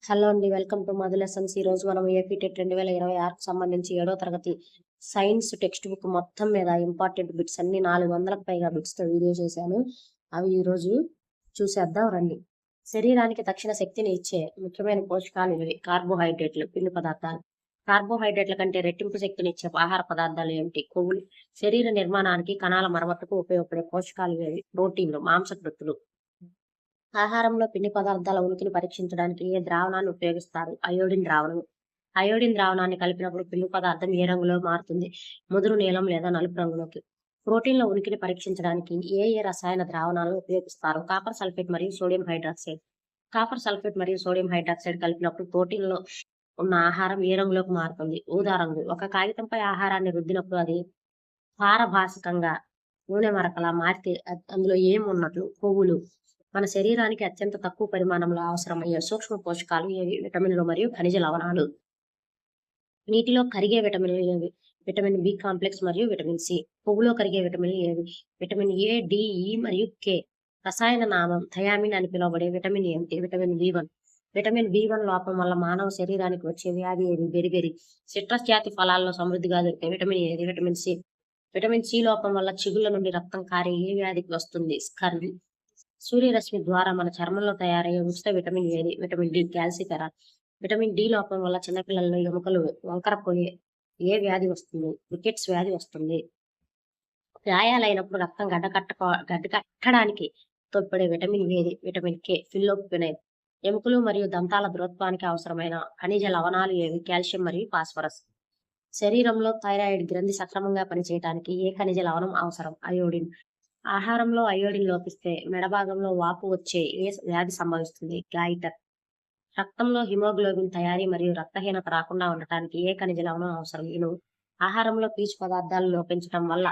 Hello అండి. Welcome to Madhu lessons. ఈరోజు మనం ఏపీ టెట్ 2026కి సంబంధించి 7వ తరగతి సైన్స్ టెక్స్ట్ బుక్ మొత్తం మీద ఇంపార్టెంట్ బిట్స్ అన్ని 400లకు పైగా బిట్స్‌తో వీడియో చేశాను. అవి ఈరోజు చూసేద్దాం రండి. శరీరానికి తక్షణ శక్తిని ఇచ్చే ముఖ్యమైన పోషకాలు ఇవి. కార్బోహైడ్రేట్లు, పిండి పదార్థాలు. కార్బోహైడ్రేట్ల కంటే రెట్టింపు శక్తినిచ్చే ఆహార పదార్థాలు ఏమిటి? కొవ్వులు. శరీర నిర్మాణానికి, కణాల మరమ్మతుకు ఉపయోగపడే పోషకాలు ఏవి? ప్రోటీన్లు, మాంసకృత్తులు. ఆహారంలో పిండి పదార్థాల ఉనికిని పరీక్షించడానికి ఏ ద్రావణాన్ని ఉపయోగిస్తారు? అయోడిన్ ద్రావణం. అయోడిన్ ద్రావణాన్ని కలిపినప్పుడు పిండి పదార్థం ఏ రంగులో మారుతుంది? ముదురు నీలం లేదా నలుపు రంగులోకి. ప్రోటీన్ల ఉనికిని పరీక్షించడానికి ఏ రసాయన ద్రావణాలను ఉపయోగిస్తారు? కాపర్ సల్ఫేట్ మరియు సోడియం హైడ్రాక్సైడ్. కాపర్ సల్ఫేట్ మరియు సోడియం హైడ్రాక్సైడ్ కలిపినప్పుడు ప్రోటీన్లో ఉన్న ఆహారం ఏ రంగులోకి మారుతుంది? ఊదా రంగు. ఒక కాగితంపై ఆహారాన్ని రుద్దినప్పుడు అది పారభాషికంగా నూనె మరకలా మారితే అందులో ఏమున్నట్లు? కొవ్వులు. మన శరీరానికి అత్యంత తక్కువ పరిమాణంలో అవసరమయ్యే సూక్ష్మ పోషకాలు ఏవి? విటమిన్లు మరియు ఖనిజ లవణాలు. నీటిలో కరిగే విటమిన్లు ఏవి? విటమిన్ బి కాంప్లెక్స్ మరియు విటమిన్ సి. కొవ్వులో కరిగే విటమిన్లు ఏవి? విటమిన్ ఏ, డి, ఈ మరియు కే. రసాయన నామం థయామిన్ అని పిలువబడే విటమిన్ ఏమిటి? విటమిన్ బి1. విటమిన్ బి1 లోపం వల్ల మానవ శరీరానికి వచ్చే వ్యాధి ఏది? బెరిబెరి. సిట్రస్ జాతి ఫలాల్లో సమృద్ధిగా దొరికే విటమిన్ ఏది? Vitamin C. విటమిన్ సి లోపం వల్ల చిగుళ్ళ నుండి రక్తం కారే ఏ వ్యాధికి వస్తుంది? స్కర్వీ. సూర్యరశ్మి ద్వారా మన చర్మంలో తయారయ్యే ఉచిత విటమిన్ ఏది? Vitamin D. Calciferol. Vitamin D లోపం వల్ల చిన్నపిల్లల్లో ఎముకలు వంకరపోయే ఏ వ్యాధి వస్తుంది? రికెట్స్ వ్యాధి వస్తుంది. గాయాలైనప్పుడు రక్తం గడ్డకట్టడానికి తోడ్పడే విటమిన్ ఏది? Vitamin K. ఫిల్లోపినైన్. ఎముకలు మరియు దంతాల దృఢత్వానికి అవసరమైన ఖనిజ లవణాలు ఏవి? కాల్షియం మరియు ఫాస్ఫరస్. శరీరంలో థైరాయిడ్ గ్రంథి సక్రమంగా పనిచేయడానికి ఏ ఖనిజ లవణం అవసరం? అయోడిన్. ఆహారంలో అయోడిన్ లోపిస్తే మెడభాగంలో వాపు వచ్చే ఏ వ్యాధి సంభవిస్తుంది? గాయిటర్. రక్తంలో హిమోగ్లోబిన్ తయారీ మరియు రక్తహీనత రాకుండా ఉండటానికి ఏ ఖనిజ లవణం అవసరం? ఇనుము. ఆహారంలో పీచు పదార్థాలు లోపించడం వల్ల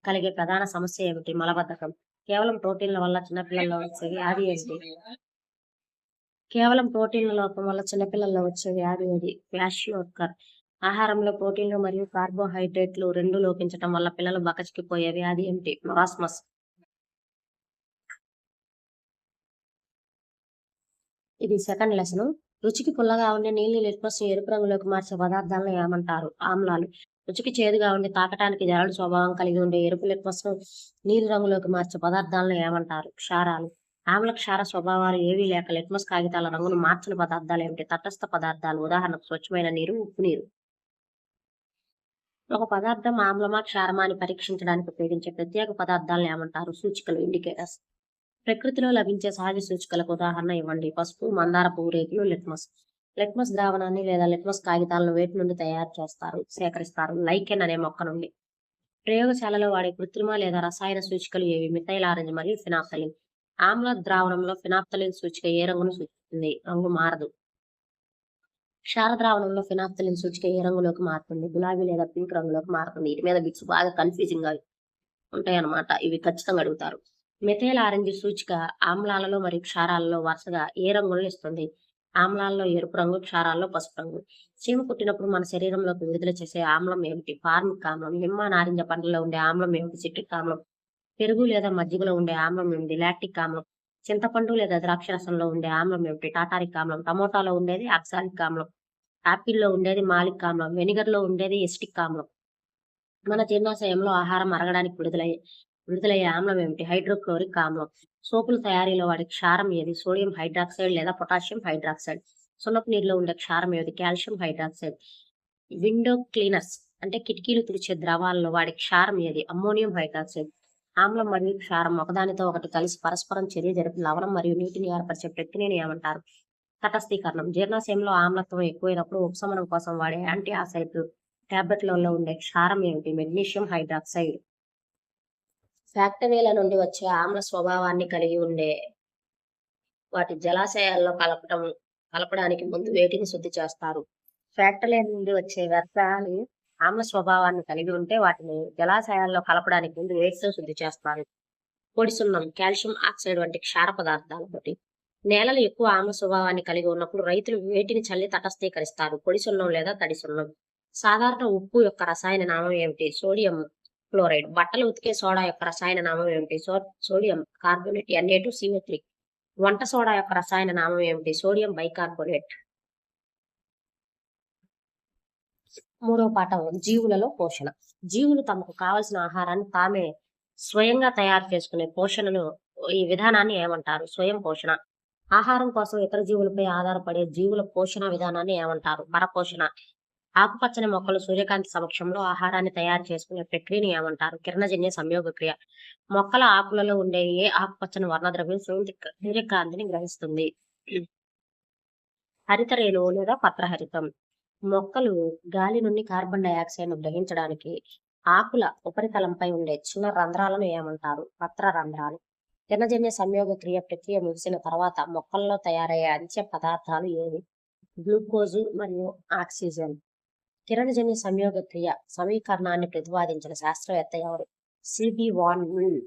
కలిగే ప్రధాన సమస్య ఏమిటి? మలబద్ధకం. కేవలం ప్రోటీన్ల వల్ల చిన్నపిల్లల్లో వచ్చే వ్యాధి ఏమిటి? కేవలం ప్రోటీన్ల లోపం వల్ల చిన్నపిల్లల్లో వచ్చే వ్యాధి ఏది? క్వాషియోకర్. ఆహారంలో ప్రోటీన్లు మరియు కార్బోహైడ్రేట్లు రెండు లోపించడం వల్ల పిల్లలు బకచిక్కిపోయే వ్యాధి ఏమిటి? మొరాస్మస్. ఇది సెకండ్ లెసన్. రుచికి పుల్లగా ఉండే నీలి లిట్మస్ ఎరుపు రంగులోకి మార్చే పదార్థాలను ఏమంటారు? ఆమ్లాలు. రుచికి చేదుగా ఉండి తాకటానికి జరడు స్వభావం కలిగి ఉండే ఎరుపు లిట్మస్ ను నీలి రంగులోకి మార్చే పదార్థాలను ఏమంటారు? క్షారాలు. ఆమ్ల క్షార స్వభావాలు ఏవీ లేక లిట్మస్ కాగితాల రంగును మార్చిన పదార్థాలు ఏమిటి? తటస్థ పదార్థాలు. ఉదాహరణకు స్వచ్ఛమైన నీరు, ఉప్పు నీరు. ఒక పదార్థం ఆమ్లమా క్షారమా అని పరీక్షించడానికి ఉపయోగించే ప్రత్యేక పదార్థాలను ఏమంటారు? సూచికలు, ఇండికేటర్స్. ప్రకృతిలో లభించే సహజ సూచికలకు ఉదాహరణ ఇవ్వండి. పసుపు, మందార పువ్వు రేకులు, లిట్మస్. లిట్మస్ ద్రావణాన్ని లేదా లిట్మస్ కాగితాలను వేటి నుండి తయారు చేస్తారు? సేకరిస్తారు. లైకెన్ అనే మొక్క నుండి. ప్రయోగశాలలో వాడే కృత్రిమ లేదా రసాయన సూచికలు ఏవి? మిథైల్ ఆరెంజ్ మరియు ఫినాప్థలిన్. ఆమ్ల ద్రావణంలో ఫినాప్థలిన్ సూచిక ఏ రంగును సూచిస్తుంది? రంగు మారదు. క్షార ద్రావణంలో ఫినాప్థలిన్ సూచిక ఏ రంగులోకి మారుతుంది? గులాబీ లేదా పింక్ రంగులోకి మారుతుంది. వీటి మీద బిట్స్ బాగా కన్ఫ్యూజింగ్ గా ఉంటాయి అన్నమాట. ఇవి ఖచ్చితంగా అడుగుతారు. మిథైల్ ఆరెంజ్ సూచిక ఆమ్లాలలో మరియు క్షారాలలో వరుసగా ఏ రంగులను ఇస్తుంది? ఆమ్లాల్లో ఎరుపు రంగు, క్షారాల్లో పసుపు రంగు. చీమ కుట్టినప్పుడు మన శరీరంలోకి విడుదల చేసే ఆమ్లం ఏమిటి? ఫార్మిక్ ఆమ్లం. నిమ్మ, నారింజ పండ్లలో ఉండే ఆమ్లం ఏమిటి? సిట్రిక్ ఆమ్లం. పెరుగు లేదా మజ్జిగలో ఉండే ఆమ్లం ఏమిటి? లాక్టిక్ ఆమ్లం. చింతపండు లేదా ద్రాక్ష రసంలో ఉండే ఆమ్లం ఏమిటి? టాటారిక్ ఆమ్లం. టమోటాలో ఉండేది ఆక్సాలిక్ ఆమ్లం. యాపిల్లో ఉండేది మాలిక్ ఆమ్లం. వెనిగర్లో ఉండేది ఎసిటిక్ ఆమ్లం. మన జీర్ణాశయంలో ఆహారం అరగడానికి విడుదలయ్యే ఆమ్లం ఏమిటి? హైడ్రోక్లోరిక్ ఆమ్లం. సోపుల తయారీలో వాడే క్షారం ఏది? సోడియం హైడ్రాక్సైడ్ లేదా పొటాషియం హైడ్రాక్సైడ్. సున్నపు నీటిలో ఉండే క్షారం ఏది? Calcium hydroxide. విండో క్లీనర్స్ అంటే కిటికీలు తుడిచే ద్రవాల్లో వాడే క్షారం ఏది? Ammonium hydroxide. ఆమ్లం మరియు క్షారం ఒకదానితో ఒకటి కలిసి పరస్పరం చర్య జరిపి లవణం మరియు నీటిని ఏర్పరిచే ప్రక్రియను ఏమంటారు? తటస్థీకరణం. జీర్ణాశయంలో ఆమ్లత్వం ఎక్కువైనప్పుడు ఉపశమనం కోసం వాడే యాంటీ ఆసిడ్ టాబ్లెట్లలో ఉండే క్షారం ఏమిటి? Magnesium hydroxide. ఫ్యాక్టరీల నుండి వచ్చే ఆమ్ల స్వభావాన్ని కలిగి ఉండే వాటి జలాశయాల్లో కలపడానికి ముందు వేటిని శుద్ధి చేస్తారు? ఫ్యాక్టరీల నుండి వచ్చే వ్యర్థాలు ఆమ్ల స్వభావాన్ని కలిగి ఉంటే వాటిని జలాశయాల్లో కలపడానికి ముందు వేటితో శుద్ధి చేస్తారు? పొడి సున్నం, కాల్షియం ఆక్సైడ్ వంటి క్షార పదార్థాలతోటి. నేలలు ఎక్కువ ఆమ్ల స్వభావాన్ని కలిగి ఉన్నప్పుడు రైతులు వేటిని చల్లి తటస్థీకరిస్తారు? పొడి సున్నం లేదా తడి సున్నం. సాధారణ ఉప్పు యొక్క రసాయన నామం ఏమిటి? Sodium chloride. బట్టలు ఉతికే సోడా యొక్క రసాయన నామం ఏమిటి? Sodium carbonate Na2CO3. వంట సోడా యొక్క రసాయన నామం ఏమిటి? Sodium bicarbonate. మూడవ పాఠం జీవులలో పోషణ. జీవులు తమకు కావలసిన ఆహారాన్ని తామే స్వయంగా తయారు చేసుకునే పోషణను ఈ విధానాన్ని ఏమంటారు? స్వయం పోషణ. ఆహారం కోసం ఇతర జీవులపై ఆధారపడే జీవుల పోషణ విధానాన్ని ఏమంటారు? పరపోషణ. ఆకుపచ్చని మొక్కలు సూర్యకాంతి సమక్షంలో ఆహారాన్ని తయారు చేసుకునే ప్రక్రియని ఏమంటారు? కిరణజన్య సంయోగ క్రియ. మొక్కల ఆకులలో ఉండే ఏ ఆకుపచ్చని వర్ణద్రవ్యం సూర్యకాంతిని గ్రహిస్తుంది? హరిత రేణువు లేదా పత్రహరితం. మొక్కలు గాలి నుండి కార్బన్ డయాక్సైడ్ ను గ్రహించడానికి ఆకుల ఉపరితలంపై ఉండే చిన్న రంధ్రాలను ఏమంటారు? పత్ర రంధ్రాలు. కిరణజన్య సంయోగ ప్రక్రియ ముగిసిన తర్వాత మొక్కల్లో తయారయ్యే అంత్య పదార్థాలు ఏవి? గ్లూకోజు మరియు ఆక్సిజన్. కిరణజన్య సంయోగ క్రియ సమీకరణాన్ని ప్రతిపాదించిన శాస్త్రవేత్త ఎవరు? CB van Niel.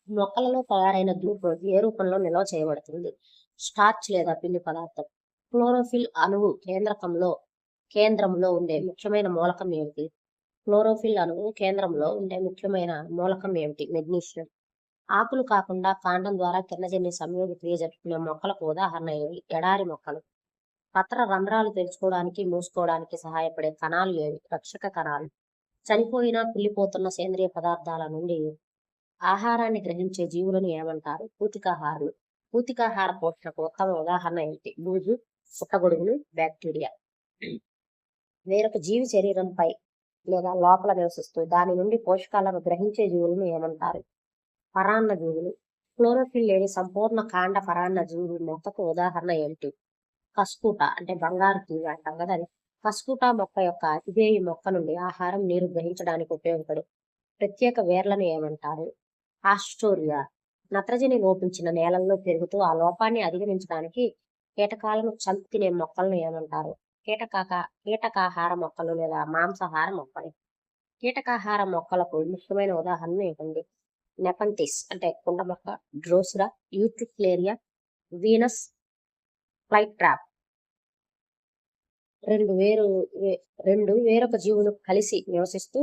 మొక్కలలో తయారైన గ్లూకోజ్ ఏ రూపంలో నిల్వ చేయబడుతుంది? స్టార్చ్ లేదా పిండి పదార్థం. క్లోరోఫిల్ అణువు కేంద్రంలో ఉండే ముఖ్యమైన మూలకం ఏమిటి? క్లోరోఫిల్ అణువు కేంద్రంలో ఉండే ముఖ్యమైన మూలకం ఏమిటి? మెగ్నీషియం. ఆకులు కాకుండా కాండం ద్వారా కిరణజన్య సంయోగ క్రియ జరుపుకునే మొక్కలకు ఉదాహరణ ఏవి? ఎడారి మొక్కలు. పత్ర రంధ్రాలు తెరుచుకోవడానికి మూసుకోవడానికి సహాయపడే కణాలు ఏవి? రక్షక కణాలు. చనిపోయిన కుళ్ళిపోతున్న సేంద్రియ పదార్థాల నుండి ఆహారాన్ని గ్రహించే జీవులను ఏమంటారు? పూతికాహారులు. పూతికాహార పోషణకు ఉత్తమ ఉదాహరణ ఏమిటి? బూజు, పుట్టగొడుగులు, బ్యాక్టీరియా. వేరొక జీవి శరీరంపై లేదా లోపల నివసిస్తూ దాని నుండి పోషకాలను గ్రహించే జీవులను ఏమంటారు? పరాన్న జీవులు. క్లోరోఫిల్ లేని సంపూర్ణ కాండ పరాన్న జీవులు మొక్కకు ఉదాహరణ ఏమిటి? కస్కూట అంటే బంగారు తీగ అంటాం కదా అది. కస్కూట మొక్క యొక్క అతిదేవి మొక్క నుండి ఆహారం నీరు గ్రహించడానికి ఉపయోగపడే ప్రత్యేక వేర్లను ఏమంటారు? ఆస్టోరియా. నత్రజని లోపించిన నేలల్లో పెరుగుతూ ఆ లోపాన్ని అధిగమించడానికి కీటకాలను చంపి తినే మొక్కలను ఏమంటారు? కీటకాహార మొక్కలు లేదా మాంసాహార మొక్కలు. కీటకాహార మొక్కలకు ముఖ్యమైన ఉదాహరణ ఏంటండి? నెపంతిస్ అంటే కుండ మొక్క, డ్రోసిరా, యూట్రిక్లేరియా, వీనస్ ఫ్లైట్ ట్రాప్. రెండు వేరొక జీవులు కలిసి నివసిస్తూ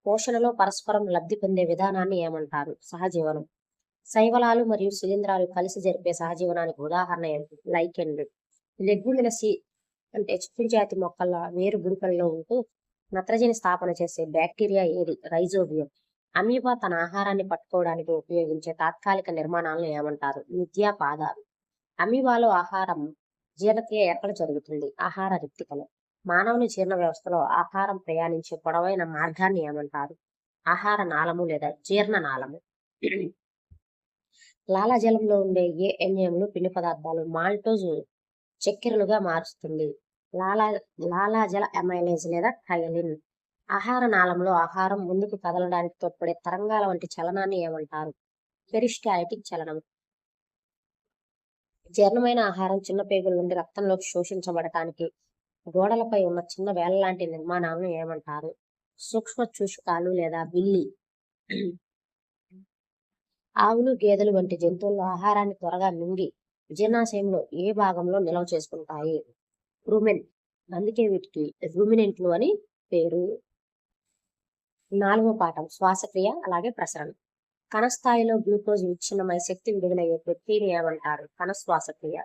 పోషణలో పరస్పరం లబ్ధి పొందే విధానాన్ని ఏమంటారు? సహజీవనం. శైవలాలు మరియు శిలీంధ్రాలు కలిసి జరిపే సహజీవనానికి ఉదాహరణ ఏంటి? లైకెన్లు. లెగ్యుమినసి అంటే చిక్కుడు జాతి మొక్కల వేరు గుడికల్లో ఉంటూ నత్రజని స్థాపన చేసే బ్యాక్టీరియా ఏది? రైజోబియం. అమీబా తన ఆహారాన్ని పట్టుకోవడానికి ఉపయోగించే తాత్కాలిక నిర్మాణాలను ఏమంటారు? మిథ్యా పాదాలు. అమీబాలో ఆహారం జీర్ణక్రియ ఎక్కడ జరుగుతుంది? ఆహార రిక్తికలో. మానవుని జీర్ణ వ్యవస్థలో ఆహారం ప్రయాణించే పొడవైన మార్గాన్ని ఏమంటారు? ఆహార నాళము లేదా జీర్ణ నాళము. లాలాజలంలో ఉండే ఏ ఎంజైములు పిండి పదార్థాలు మాల్టోజ్ చక్కెరలుగా మారుస్తుంది? లాలాజల అమైలేజ్ లేదా టైలిన్. ఆహార నాళంలో ఆహారం ముందుకు కదలడానికి తోడ్పడే తరంగాల వంటి చలనాన్ని ఏమంటారు? పెరిస్టాల్టిక్ చలనం. జీర్ణమైన ఆహారం చిన్న పేగుల నుండి రక్తంలోకి శోషించబడటానికి గోడలపై ఉన్న చిన్న వేల లాంటి నిర్మాణాలను ఏమంటారు? సూక్ష్మ చూషకాలు లేదా బిల్లి. ఆవులు, గేదెలు వంటి జంతువుల్లో ఆహారాన్ని త్వరగా మింగి జీర్ణాశయంలో ఏ భాగంలో నిల్వ చేసుకుంటాయి? రుమెన్. అందుకే వీటికి రూమినెంట్లు అని పేరు. 4వ పాఠం శ్వాసక్రియ అలాగే ప్రసరణ. కణస్థాయిలో గ్లూకోజ్ విచ్ఛిన్నమై శక్తి విడుదలయ్యే ప్రక్రియని ఏమంటారు? కణ శ్వాసక్రియ.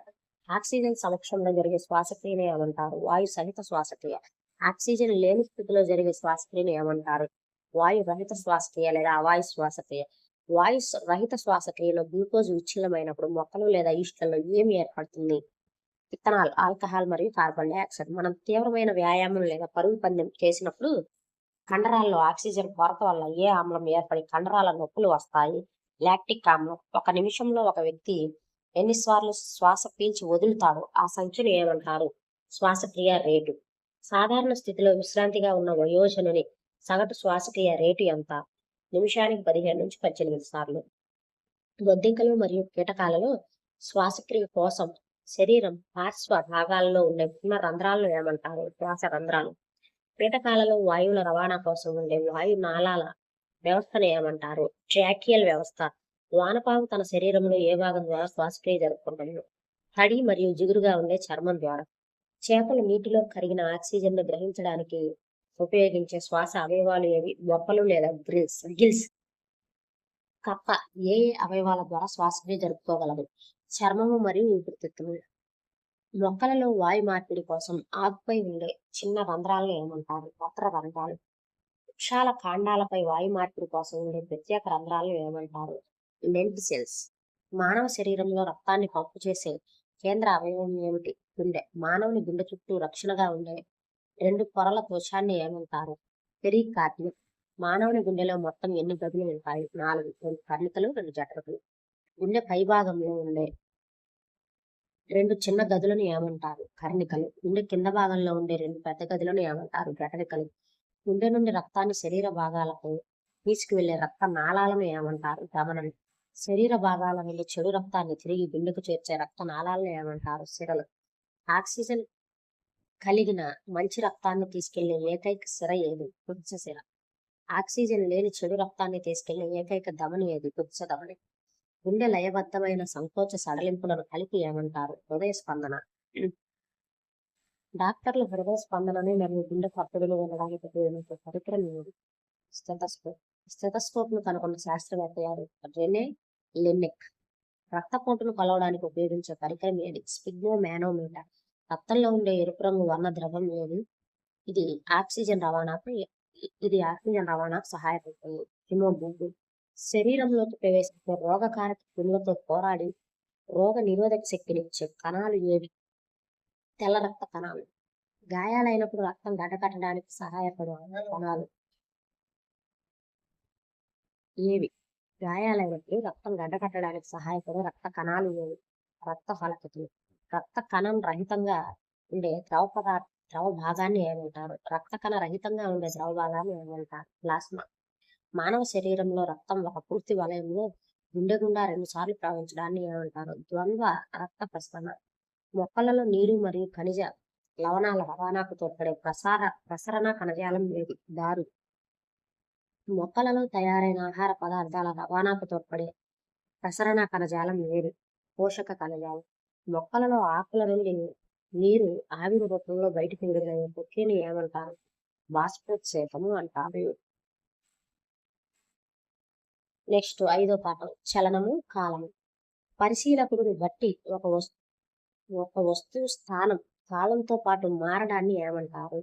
ఆక్సిజన్ సమక్షంలో జరిగే శ్వాసక్రియని ఏమంటారు? వాయు సహిత శ్వాసక్రియ. ఆక్సిజన్ లేని స్థితిలో జరిగే శ్వాసక్రియని ఏమంటారు? వాయు రహిత శ్వాసక్రియ లేదా అవాయు శ్వాసక్రియ. వాయు రహిత శ్వాసక్రియలో గ్లూకోజ్ విచ్ఛిన్నమైనప్పుడు మొక్కలు లేదా ఈస్ట్లలో ఏమి ఏర్పడుతుంది? ఇథనాల్, ఆల్కహాల్ మరియు కార్బన్ డయాక్సైడ్. మనం తీవ్రమైన వ్యాయామం లేదా పరుగు పందెం చేసినప్పుడు కండరాల్లో ఆక్సిజన్ కొరత వల్ల ఏ ఆమ్లం ఏర్పడి కండరాల నొప్పులు వస్తాయి? లాక్టిక్ ఆమ్లం. ఒక నిమిషంలో ఒక వ్యక్తి ఎన్నిసార్లు శ్వాస పీల్చి వదులుతాడో ఆ సంఖ్యను ఏమంటారు? శ్వాసక్రియ రేటు. సాధారణ స్థితిలో విశ్రాంతిగా ఉన్న వయోజనుని సగటు శ్వాసక్రియ రేటు ఎంత? నిమిషానికి 15 నుంచి 18 సార్లు. బొద్దింకలు మరియు కీటకాలలో శ్వాసక్రియ కోసం శరీరం పార్శ్వ భాగాలలో ఉండే చిన్న రంధ్రాలను ఏమంటారు? శ్వాస రంధ్రాలు. కీటకాలలో వాయువుల రవాణా కోసం ఉండే వాయు నాళాల వ్యవస్థను ఏమంటారు? ట్రాకియల్ వ్యవస్థ. వానపాము తన శరీరంలో ఏ భాగం ద్వారా శ్వాసక్రియ జరుపుకుంటుంది? తడి మరియు జిగురుగా ఉండే చర్మం ద్వారా. చేపలు నీటిలో కరిగిన ఆక్సిజన్ ను గ్రహించడానికి ఉపయోగించే శ్వాస అవయవాలు ఏవి? బొప్పలు లేదా గిల్స్. కప్ప ఏ అవయవాల ద్వారా శ్వాసక్రియ జరుపుకోగలదు? చర్మము మరియు ఊపిరితిత్తులు. మొక్కలలో వాయు మార్పిడి కోసం ఆకుపై ఉండే చిన్న రంధ్రాలను ఏమంటారు? పత్ర రంధ్రాలు. వృక్షాల కాండాలపై వాయు మార్పిడి కోసం ఉండే ప్రత్యేక రంధ్రాలను ఏమంటారు? లెంటిసెల్స్. మానవ శరీరంలో రక్తాన్ని పంపు చేసే కేంద్ర అవయవం ఏమిటి? గుండె. మానవుని గుండె చుట్టూ రక్షణగా ఉండే 2 పొరల కోశాన్ని ఏమంటారు? పెరికార్డియం. మానవుని గుండెలో మొత్తం ఎన్ని గదులు ఉంటాయి? 4. 2 కర్ణికలు, 2 జఠరకులు. గుండె పైభాగంలో ఉండే 2 చిన్న గదులను ఏమంటారు? కర్ణికలు. గుండె కింద భాగంలో ఉండే 2 పెద్ద గదులను ఏమంటారు? జఠరికలు. గుండె నుండి రక్తాన్ని శరీర భాగాలకు తీసుకువెళ్లే రక్త నాళాలను ఏమంటారు? ధమనులు. శరీర భాగాల నుండి చెడు రక్తాన్ని తిరిగి గుండెకు చేర్చే రక్త నాళాలను ఏమంటారు? సిరలు. ఆక్సిజన్ కలిగిన మంచి రక్తాన్ని తీసుకెళ్లే ఏకైక సిర ఏది? పుచ్చ సిర. ఆక్సిజన్ లేని చెడు రక్తాన్ని తీసుకెళ్లే ఏకైక ధమని ఏది? పుచ్చ ధమని. గుండె లయబద్ధమైన సంకోచ సడలింపులను కలిపి ఏమంటారు? హృదయ స్పందన. డాక్టర్లు హృదయ స్పందనని మరియు గుండె పట్టుదల వినడానికి ఉపయోగించే పరికరం ఏది? స్టెథోస్కోప్. స్టెథోస్కోప్ ను కనుగొన్న శాస్త్రవేత్త ఎవరు? రెనే లెన్నెక్. రక్తపోటును కొలవడానికి ఉపయోగించే పరికరం ఏది? Sphygmo manometer. రక్తంలో ఉండే ఎరుపు రంగు వర్ణ ద్రవం ఏది? ఇది ఆక్సిజన్ రవాణాకు సహాయపడుతుంది. హిమోగ్లోబిన్. శరీరంలోకి ప్రవేశించే రోగకారక క్రిములతో పోరాడి రోగ నిరోధక శక్తినిచ్చే కణాలు ఏవి? తెల్ల రక్త కణాలు. గాయాలైనప్పుడు రక్తం గడ్డకట్టడానికి సహాయపడే కణాలు ఏవి? గాయాలైనప్పుడు రక్తం గడ్డకట్టడానికి సహాయపడే రక్త కణాలు ఏవి? రక్త ఫలకతులు. రక్త కణం రహితంగా ఉండే ద్రవ భాగాన్ని ఏమంటారు? రక్త కణ రహితంగా ఉండే ద్రవ భాగాన్ని ఏమంటారు? ప్లాస్మా. మానవ శరీరంలో రక్తం ఒక పూర్తి వలయంలో గుండె గుండా 2 సార్లు ప్రవహించడాన్ని ఏమంటారు? ద్వంద్వ రక్త ప్రసరణ. మొక్కలలో నీరు మరియు ఖనిజ లవణాల రవాణాకు తోడ్పడే ప్రసరణ కణజాలం ఏది? దారు. మొక్కలలో తయారైన ఆహార పదార్థాల రవాణాకు తోడ్పడే ప్రసరణ కణజాలం ఏది? పోషక కణజాలం. మొక్కలలో ఆకుల నుండి నీరు ఆవిరి రూపంలో బయటికి విడుదలయ్యే ప్రక్రియని ఏమంటారు? బాష్పోత్సేకము అంటారు. నెక్స్ట్ 5వ పాఠం చలనము, కాలము. పరిశీలకుడిని బట్టి ఒక వస్తువు స్థానం కాలంతో పాటు మారడాన్ని ఏమంటారు?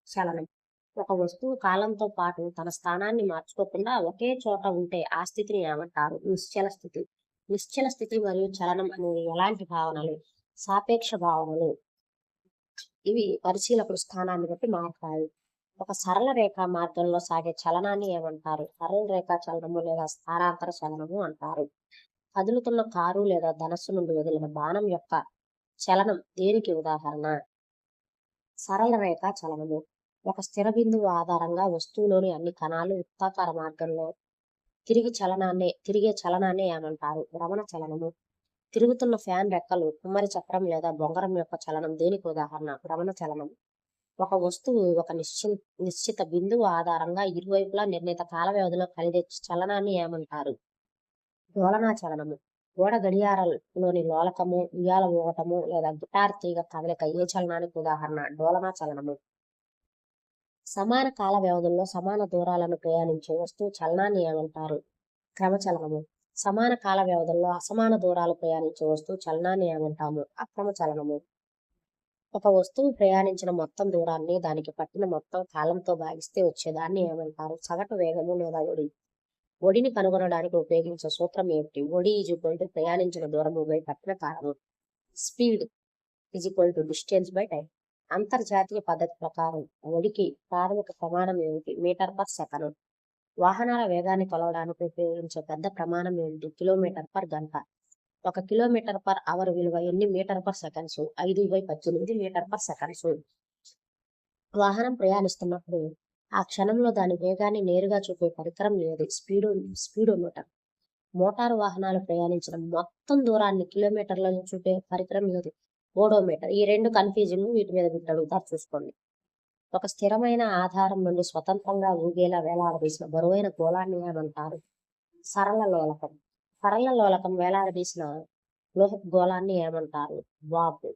చలనం. ఒక వస్తువు కాలంతో పాటు తన స్థానాన్ని మార్చుకోకుండా ఒకే చోట ఉంటే ఆ స్థితిని ఏమంటారు? నిశ్చల స్థితి. నిశ్చల స్థితి మరియు చలనం అనేవి ఎలాంటి భావనలు? సాపేక్ష భావనలు. ఇవి పరిశీలకుడు స్థానాన్ని బట్టి మారుతాయి. ఒక సరళ రేఖ మార్గంలో సాగే చలనాన్ని ఏమంటారు? సరళ రేఖా చలనము లేదా స్థానాంతర చలనము అంటారు. కదులుతున్న కారు లేదా ధనస్సు నుండి వదిలిన బాణం యొక్క చలనం దేనికి ఉదాహరణ? సరళ రేఖా చలనము. ఒక స్థిర బిందువు ఆధారంగా వస్తువులోని అన్ని కణాలు వృత్తాకార మార్గంలో తిరిగే చలనాన్ని ఏమంటారు? భ్రమణ చలనము. తిరుగుతున్న ఫ్యాన్ రెక్కలు, కుమ్మరి చక్రం లేదా బొంగరం యొక్క చలనం దేనికి ఉదాహరణ? భ్రమణ చలనం. ఒక వస్తువు ఒక నిశ్చిత బిందువు ఆధారంగా ఇరువైపులా నిర్ణీత కాల వ్యవధిలో కలిగే చలనాన్ని ఏమంటారు? డోలనా చలనము. గోడ గడియారంలోని లోలకము, ఉయ్యాల ఊగటము లేదా గిటార్ తీగ కదలిక ఏ చలనానికి ఉదాహరణ? డోలనా చలనము. సమాన కాల వ్యవధుల్లో సమాన దూరాలను ప్రయాణించే వస్తువు చలనాన్ని ఏమంటారు? క్రమచలనము. సమాన కాల వ్యవధుల్లో అసమాన దూరాలు ప్రయాణించే వస్తువు చలనాన్ని ఏమంటాము? అక్రమ చలనము. ఒక వస్తువు ప్రయాణించిన మొత్తం దూరాన్ని దానికి పట్టిన మొత్తం కాలంతో భాగిస్తే వచ్చేదాన్ని ఏమంటారు? సగటు వేగము లేదా ఒడి. ఒడిని కనుగొనడానికి ఉపయోగించే సూత్రం ఏమిటి? ఒడి ప్రయాణించిన దూరము బై పట్టిన కాలము. Speed distance by time. అంతర్జాతీయ పద్ధతి ప్రకారం ఒడికి ప్రాథమిక ప్రమాణం ఏమిటి? Metre per second. వాహనాల వేగాన్ని కొలవడానికి ఉపయోగించే పెద్ద ప్రమాణం ఏమిటి? కిలోమీటర్ పర్ గంట. 1 కిలోమీటర్ పర్ అవర్ విలువ ఎన్ని metre per seconds? 5/18 metre per seconds. వాహనం ప్రయాణిస్తున్నప్పుడు ఆ క్షణంలో దాని వేగాన్ని నేరుగా చూపే పరికరం ఏది? స్పీడోమీటర్. మోటారు వాహనాలు ప్రయాణించిన మొత్తం దూరాన్ని కిలోమీటర్లలో చూపే పరికరం ఏది? ఓడోమీటర్. ఈ 2 కన్ఫ్యూజింగ్, వీటి మీద బిట్ అడుగుతారు, చూసుకోండి. ఒక స్థిరమైన ఆధారం నుండి స్వతంత్రంగా ఊగేలా వేలాడదీసిన బరువైన గోళాన్ని ఏమంటారు? సరళ లోలకం. సరళ లోలకం వేలాడదీసిన లోహపు గోళాన్ని ఏమంటారు? బాబ్.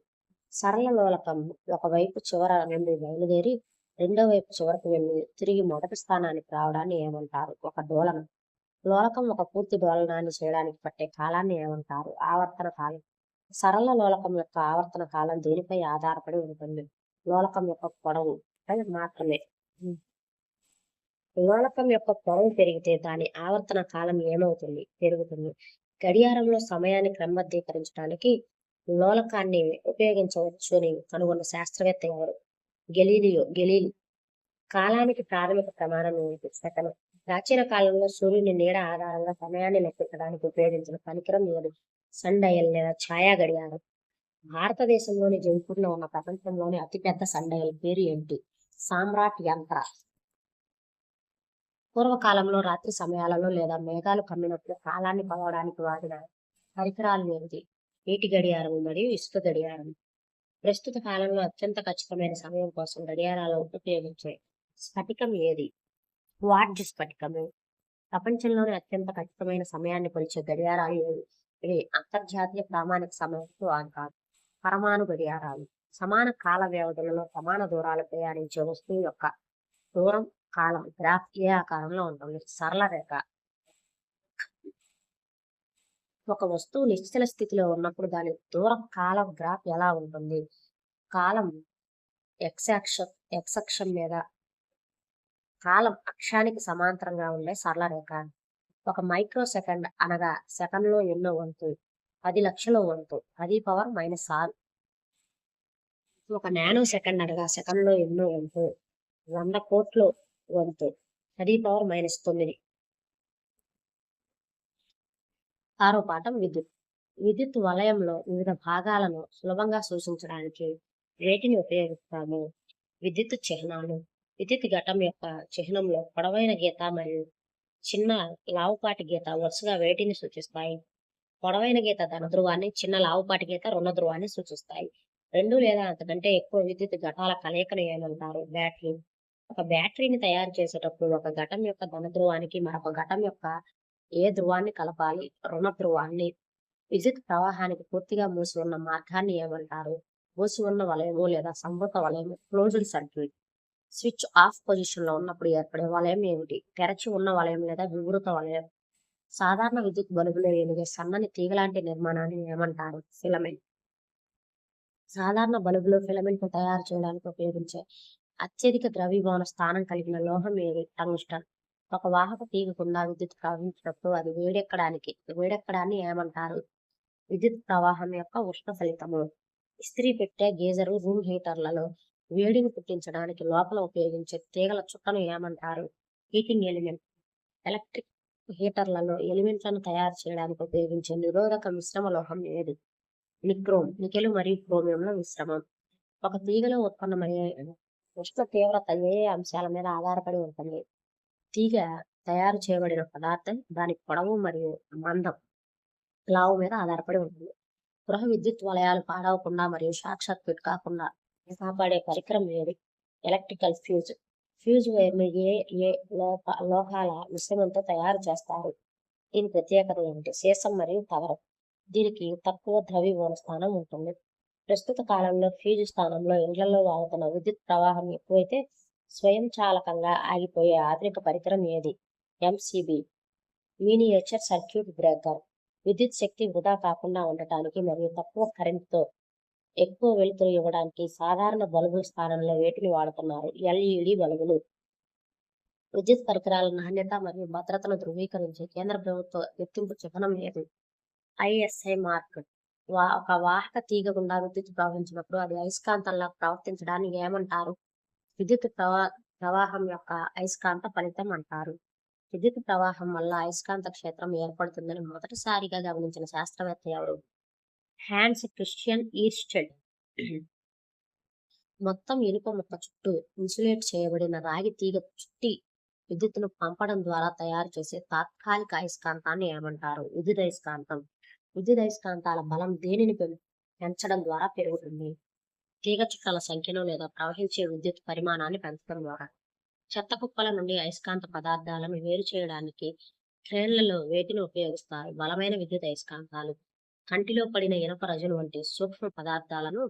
సరళ లోలకం ఒకవైపు చివర నుండి బయలుదేరి రెండో వైపు చివరకు వెళ్ళి తిరిగి మొదటి స్థానానికి రావడాన్ని ఏమంటారు? ఒక డోలనం. లోలకం ఒక పూర్తి డోలనాన్ని చేయడానికి పట్టే కాలాన్ని ఏమంటారు? ఆవర్తన కాలం. సరళ లోలకం యొక్క ఆవర్తన కాలం దేనిపై ఆధారపడి ఉంటుంది? లోలకం యొక్క పొడవు పై మాత్రమే. లోలకం యొక్క పొడవు పెరిగితే దాని ఆవర్తన కాలం ఏమవుతుంది? పెరుగుతుంది. గడియారంలో సమయాన్ని క్రమబద్ధీకరించడానికి లోలకాన్ని ఉపయోగించవచ్చు అని కనుగొన్న శాస్త్రవేత్త ఎవరు? గెలీలి. కాలానికి ప్రాథమిక ప్రమాణం ఏమిటి? సెకను. ప్రాచీన కాలంలో సూర్యుని నీడ ఆధారంగా సమయాన్ని లెక్కించడానికి ఉపయోగించిన పరికరం ఏది? సన్ డయల్ లేదా ఛాయా గడియారం. భారతదేశంలోని జైపూర్లో ఉన్న ప్రపంచంలోని అతిపెద్ద సన్ డయల్ పేరు ఏమిటి? సామ్రాట్ యంత్ర. పూర్వకాలంలో రాత్రి సమయాలలో లేదా మేఘాలు కమ్మినప్పుడు కాలాన్ని కొలవడానికి వాడిన పరికరాలు ఏమిటి? నీటి గడియారం మరియు ఇసుక గడియారం. ప్రస్తుత కాలంలో అత్యంత ఖచ్చితమైన సమయం కోసం గడియారాలు ఉపయోగించే స్ఫటికం ఏది? క్వార్ట్జ్ స్ఫటికము. ప్రపంచంలోని అత్యంత ఖచ్చితమైన సమయాన్ని కొలిచే గడియారాలు ఏవి? ఇవి అంతర్జాతీయ ప్రామాణిక సమయంతో అంటారు. పరమాణు గడియారాలు. సమాన కాల వ్యవధులలో సమాన దూరాలు ప్రయాణించే వస్తువు యొక్క దూరం కాలం గ్రాఫ్ ఏ ఆకారంలో ఉంటుంది? సరళ రేఖ. ఒక వస్తువు నిశ్చల స్థితిలో ఉన్నప్పుడు దాని దూర కాలం గ్రాఫ్ ఎలా ఉంటుంది? కాలం ఎక్స్ అక్షం మీద కాలం అక్షానికి సమాంతరంగా ఉండే సరళ రేఖ. ఒక మైక్రో సెకండ్ అనగా సెకండ్లో ఎన్నో వంతు? 10 లక్షల వంతు. 10⁻⁻6. ఒక నానో సెకండ్ అనగా సెకండ్లో ఎన్నో వంతు? 100 కోట్ల వంతు. 10⁻⁻9. 6వ పాఠం విద్యుత్. విద్యుత్ వలయంలో వివిధ భాగాలను సులభంగా సూచించడానికి వేటిని ఉపయోగిస్తాము? విద్యుత్ చిహ్నాలు. విద్యుత్ ఘటం యొక్క చిహ్నంలో పొడవైన గీత మరియు చిన్న లావుపాటి గీత వరుసగా వేటిని సూచిస్తాయి? పొడవైన గీత ధన ధ్రువాన్ని, చిన్న లావుపాటి గీత రుణ ధ్రువాన్ని సూచిస్తాయి. 2 లేదా అంతకంటే ఎక్కువ విద్యుత్ ఘటాల కలయికను ఏమంటారు? బ్యాటరీ. ఒక బ్యాటరీని తయారు చేసేటప్పుడు ఒక ఘటం యొక్క ధన ధ్రువానికి మరొక ఘటం యొక్క ఏ ధ్రువాన్ని కలపాలి? రుణ ధ్రువాన్ని. విద్యుత్ ప్రవాహానికి పూర్తిగా మూసి ఉన్న మార్గాన్ని ఏమంటారు? మూసి ఉన్న వలయము లేదా సంవృత వలయము. Closed circuit. Switch off position లో ఉన్నప్పుడు ఏర్పడే వలయం ఏమిటి? తెరచి ఉన్న వలయం లేదా వివృత వలయం. సాధారణ విద్యుత్ బల్బులో వెలిగే సన్నని తీగలాంటి నిర్మాణాన్ని ఏమంటారు? ఫిలమెంట్. సాధారణ బల్బులో ఫిలమెంట్ ను తయారు చేయడానికి ఉపయోగించే అత్యధిక ద్రవీభవన స్థానం కలిగిన లోహం ఏది? టంగ్స్టన్. ఒక వాహక తీగ గుండా విద్యుత్ ప్రవహించినప్పుడు అది వేడెక్కడాన్ని ఏమంటారు? విద్యుత్ ప్రవాహం యొక్క ఉష్ణ ఫలితము. ఇస్త్రీ పెట్టే, గీజరు, రూమ్ హీటర్లలో వేడిని పుట్టించడానికి లోపల ఉపయోగించే తీగల చుట్టను ఏమంటారు? Heating element. ఎలక్ట్రిక్ హీటర్లలో ఎలిమెంట్లను తయారు చేయడానికి ఉపయోగించే నిరోధక మిశ్రమ లోహం ఏది? నిక్రోమ్. నికెల్ మరియు క్రోమియంల మిశ్రమం. ఒక తీగలో ఉత్పన్నమయ్యే ఉష్ణ తీవ్రత ఏ అంశాల మీద ఆధారపడి ఉంటుంది? తీగ తయారు చేయబడిన పదార్థం, దాని పొడవు మరియు మందం, లావు మీద ఆధారపడి ఉంటుంది. గృహ విద్యుత్ వలయాలు పాడవకుండా మరియు షార్ట్ సర్క్యూట్ కాకుండా కాపాడే పరికరం ఏది? Electrical fuse. ఫ్యూజ్ వైర్ను ఏ లోహాల మిశ్రమంతో తయారు చేస్తారు? దీని ప్రత్యేకత ఏమిటి? సీసం మరియు తవరం. దీనికి తక్కువ ద్రవీభవన స్థానం ఉంటుంది. ప్రస్తుత కాలంలో ఫ్యూజ్ స్థానంలో ఇండ్లలో వాడుతున్న విద్యుత్ ప్రవాహం ఎక్కువైతే స్వయంచాలకంగా ఆగిపోయే ఆధునిక పరికరం ఏది? ఎంసీబీ. Miniature circuit breaker. విద్యుత్ శక్తి వృధా కాకుండా ఉండటానికి మరియు తక్కువ కరెంటుతో ఎక్కువ వెలుతురు ఇవ్వడానికి సాధారణ బల్బుల స్థానంలో వేటిని వాడుతున్నారు? ఎల్ఈడి బల్బులు. విద్యుత్ పరికరాల నాణ్యత మరియు భద్రతను ధృవీకరించే కేంద్ర ప్రభుత్వ గుర్తింపు చిహ్నం ఏది? ISI mark. ఒక వాహక తీగ గుండా విద్యుత్ ప్రవహించినప్పుడు అది అయస్కాంతంలా ప్రవర్తించడాన్ని ఏమంటారు? విద్యుత్ ప్రవాహం యొక్క అయస్కాంత ఫలితం అంటారు. విద్యుత్ ప్రవాహం వల్ల అయస్కాంత క్షేత్రం ఏర్పడుతుందని మొదటిసారిగా గమనించిన శాస్త్రవేత్త ఎవరు? హ్యాన్స్ క్రిస్టియన్ ఈర్స్టెడ్. మొత్తం ఇనుప ముక్క చుట్టూ ఇన్సులేట్ చేయబడిన రాగి తీగ చుట్టి విద్యుత్తును పంపడం ద్వారా తయారు చేసే తాత్కాలిక అయస్కాంతాన్ని ఏమంటారు? విద్యుదయస్కాంతం. విద్యుదయస్కాంతాల బలం దేనిని పెంచడం ద్వారా పెరుగుతుంది? తీగ చుట్టల సంఖ్యను లేదా ప్రవహించే విద్యుత్ పరిమాణాన్ని పెంచడం ద్వారా. చెత్త కుప్పల నుండి అయస్కాంత పదార్థాలను వేరు చేయడానికి ట్రైన్లలో వేటిని ఉపయోగిస్తారు? బలమైన విద్యుత్ అయస్కాంతాలు. కంటిలో పడిన ఇనప రజులు వంటి సూక్ష్మ పదార్థాలను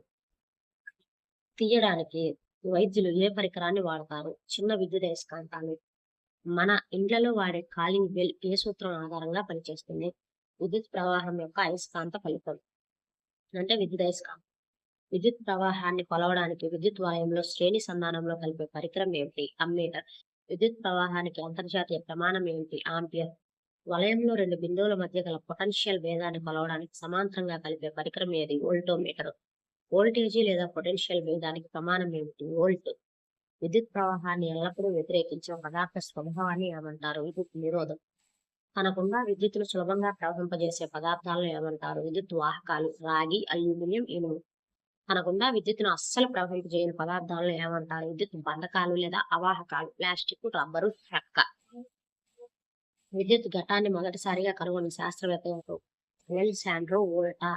తీయడానికి వైద్యులు ఏ పరికరాన్ని వాడతారు? చిన్న విద్యుత్ అయస్కాంతాలు. మన ఇండ్లలో వాడే కాలింగ్ బెల్ ఏ సూత్రం ఆధారంగా పనిచేస్తుంది? విద్యుత్ ప్రవాహం యొక్క అయస్కాంత ఫలితం. అంటే విద్యుదయస్కాంతం. విద్యుత్ ప్రవాహాన్ని కొలవడానికి విద్యుత్ వలయంలో శ్రేణి సంధానంలో కలిపే పరికరం ఏమిటి? అమ్మీటర్. విద్యుత్ ప్రవాహానికి అంతర్జాతీయ ప్రమాణం ఏమిటి? ఆంపియర్. వలయంలో రెండు బిందువుల మధ్య గల పొటెన్షియల్ భేదాన్ని కొలవడానికి సమాంతరంగా కలిపే పరికరం ఏది? వోల్టోమీటర్. వోల్టేజీ లేదా పొటెన్షియల్ భేదానికి ప్రమాణం ఏమిటి? వోల్ట్. విద్యుత్ ప్రవాహాన్ని ఎల్లప్పుడూ వ్యతిరేకించే పదార్థ స్వభావాన్ని ఏమంటారు? విద్యుత్ నిరోధం. తనకుండా విద్యుత్తును సులభంగా ప్రవహింపజేసే పదార్థాలను ఏమంటారు? విద్యుత్ వాహకాలు. రాగి, అల్యూమినియం, ఇనుము. తనకుండా విద్యుత్తును అస్సలు ప్రవహింపజేయని పదార్థాలను ఏమంటారు? విద్యుత్ బంధకాలు లేదా అవాహకాలు. ప్లాస్టిక్, రబ్బరు, చెక్క. విద్యుత్ ఘటాన్ని మొదటిసారిగా కనుగొన్న శాస్త్రవేత్త ఎవరు? Alexander Volta.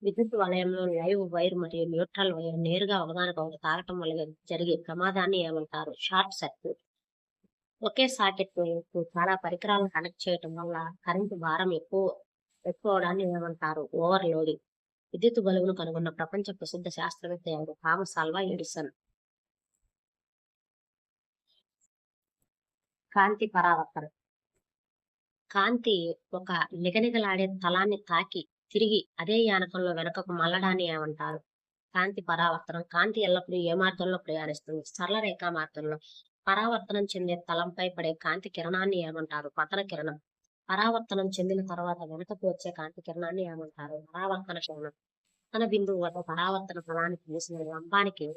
విద్యుత్ వలయంలో లైవ్ వైర్ మరియు న్యూట్రల్ వైర్ నేరుగా ఒకదానికొకటి తాకటం వల్ల జరిగే ప్రమాదాన్ని ఏమంటారు? Short circuit. ఒకే సాకెట్ చాలా పరికరాలను కనెక్ట్ చేయటం వల్ల కరెంటు భారం ఎక్కువ అవడాన్ని ఏమంటారు? ఓవర్లోడింగ్. విద్యుత్ బల్బును కనుగొన్న ప్రపంచ ప్రసిద్ధ శాస్త్రవేత్త ఎవరు? Thomas Alva Edison. కాంతి పరావర్తనం. కాంతి ఒక నిగనిగలాడే తలాన్ని తాకి తిరిగి అదే యానకంలో వెనుకకు మళ్ళడాన్ని ఏమంటారు? కాంతి పరావర్తనం. కాంతి ఎల్లప్పుడూ ఏ మార్గంలో ప్రయాణిస్తుంది? సరళ రేఖా మార్గంలో. పరావర్తనం చెందే తలంపై పడే కాంతి కిరణాన్ని ఏమంటారు? పతన కిరణం. పరావర్తనం చెందిన తర్వాత వెనుకకు వచ్చే కాంతి కిరణాన్ని ఏమంటారు? పరావర్తన కిరణం. పతన బిందువు వద్ద పరావర్తన ఫలానికి వేసిన లంబానికి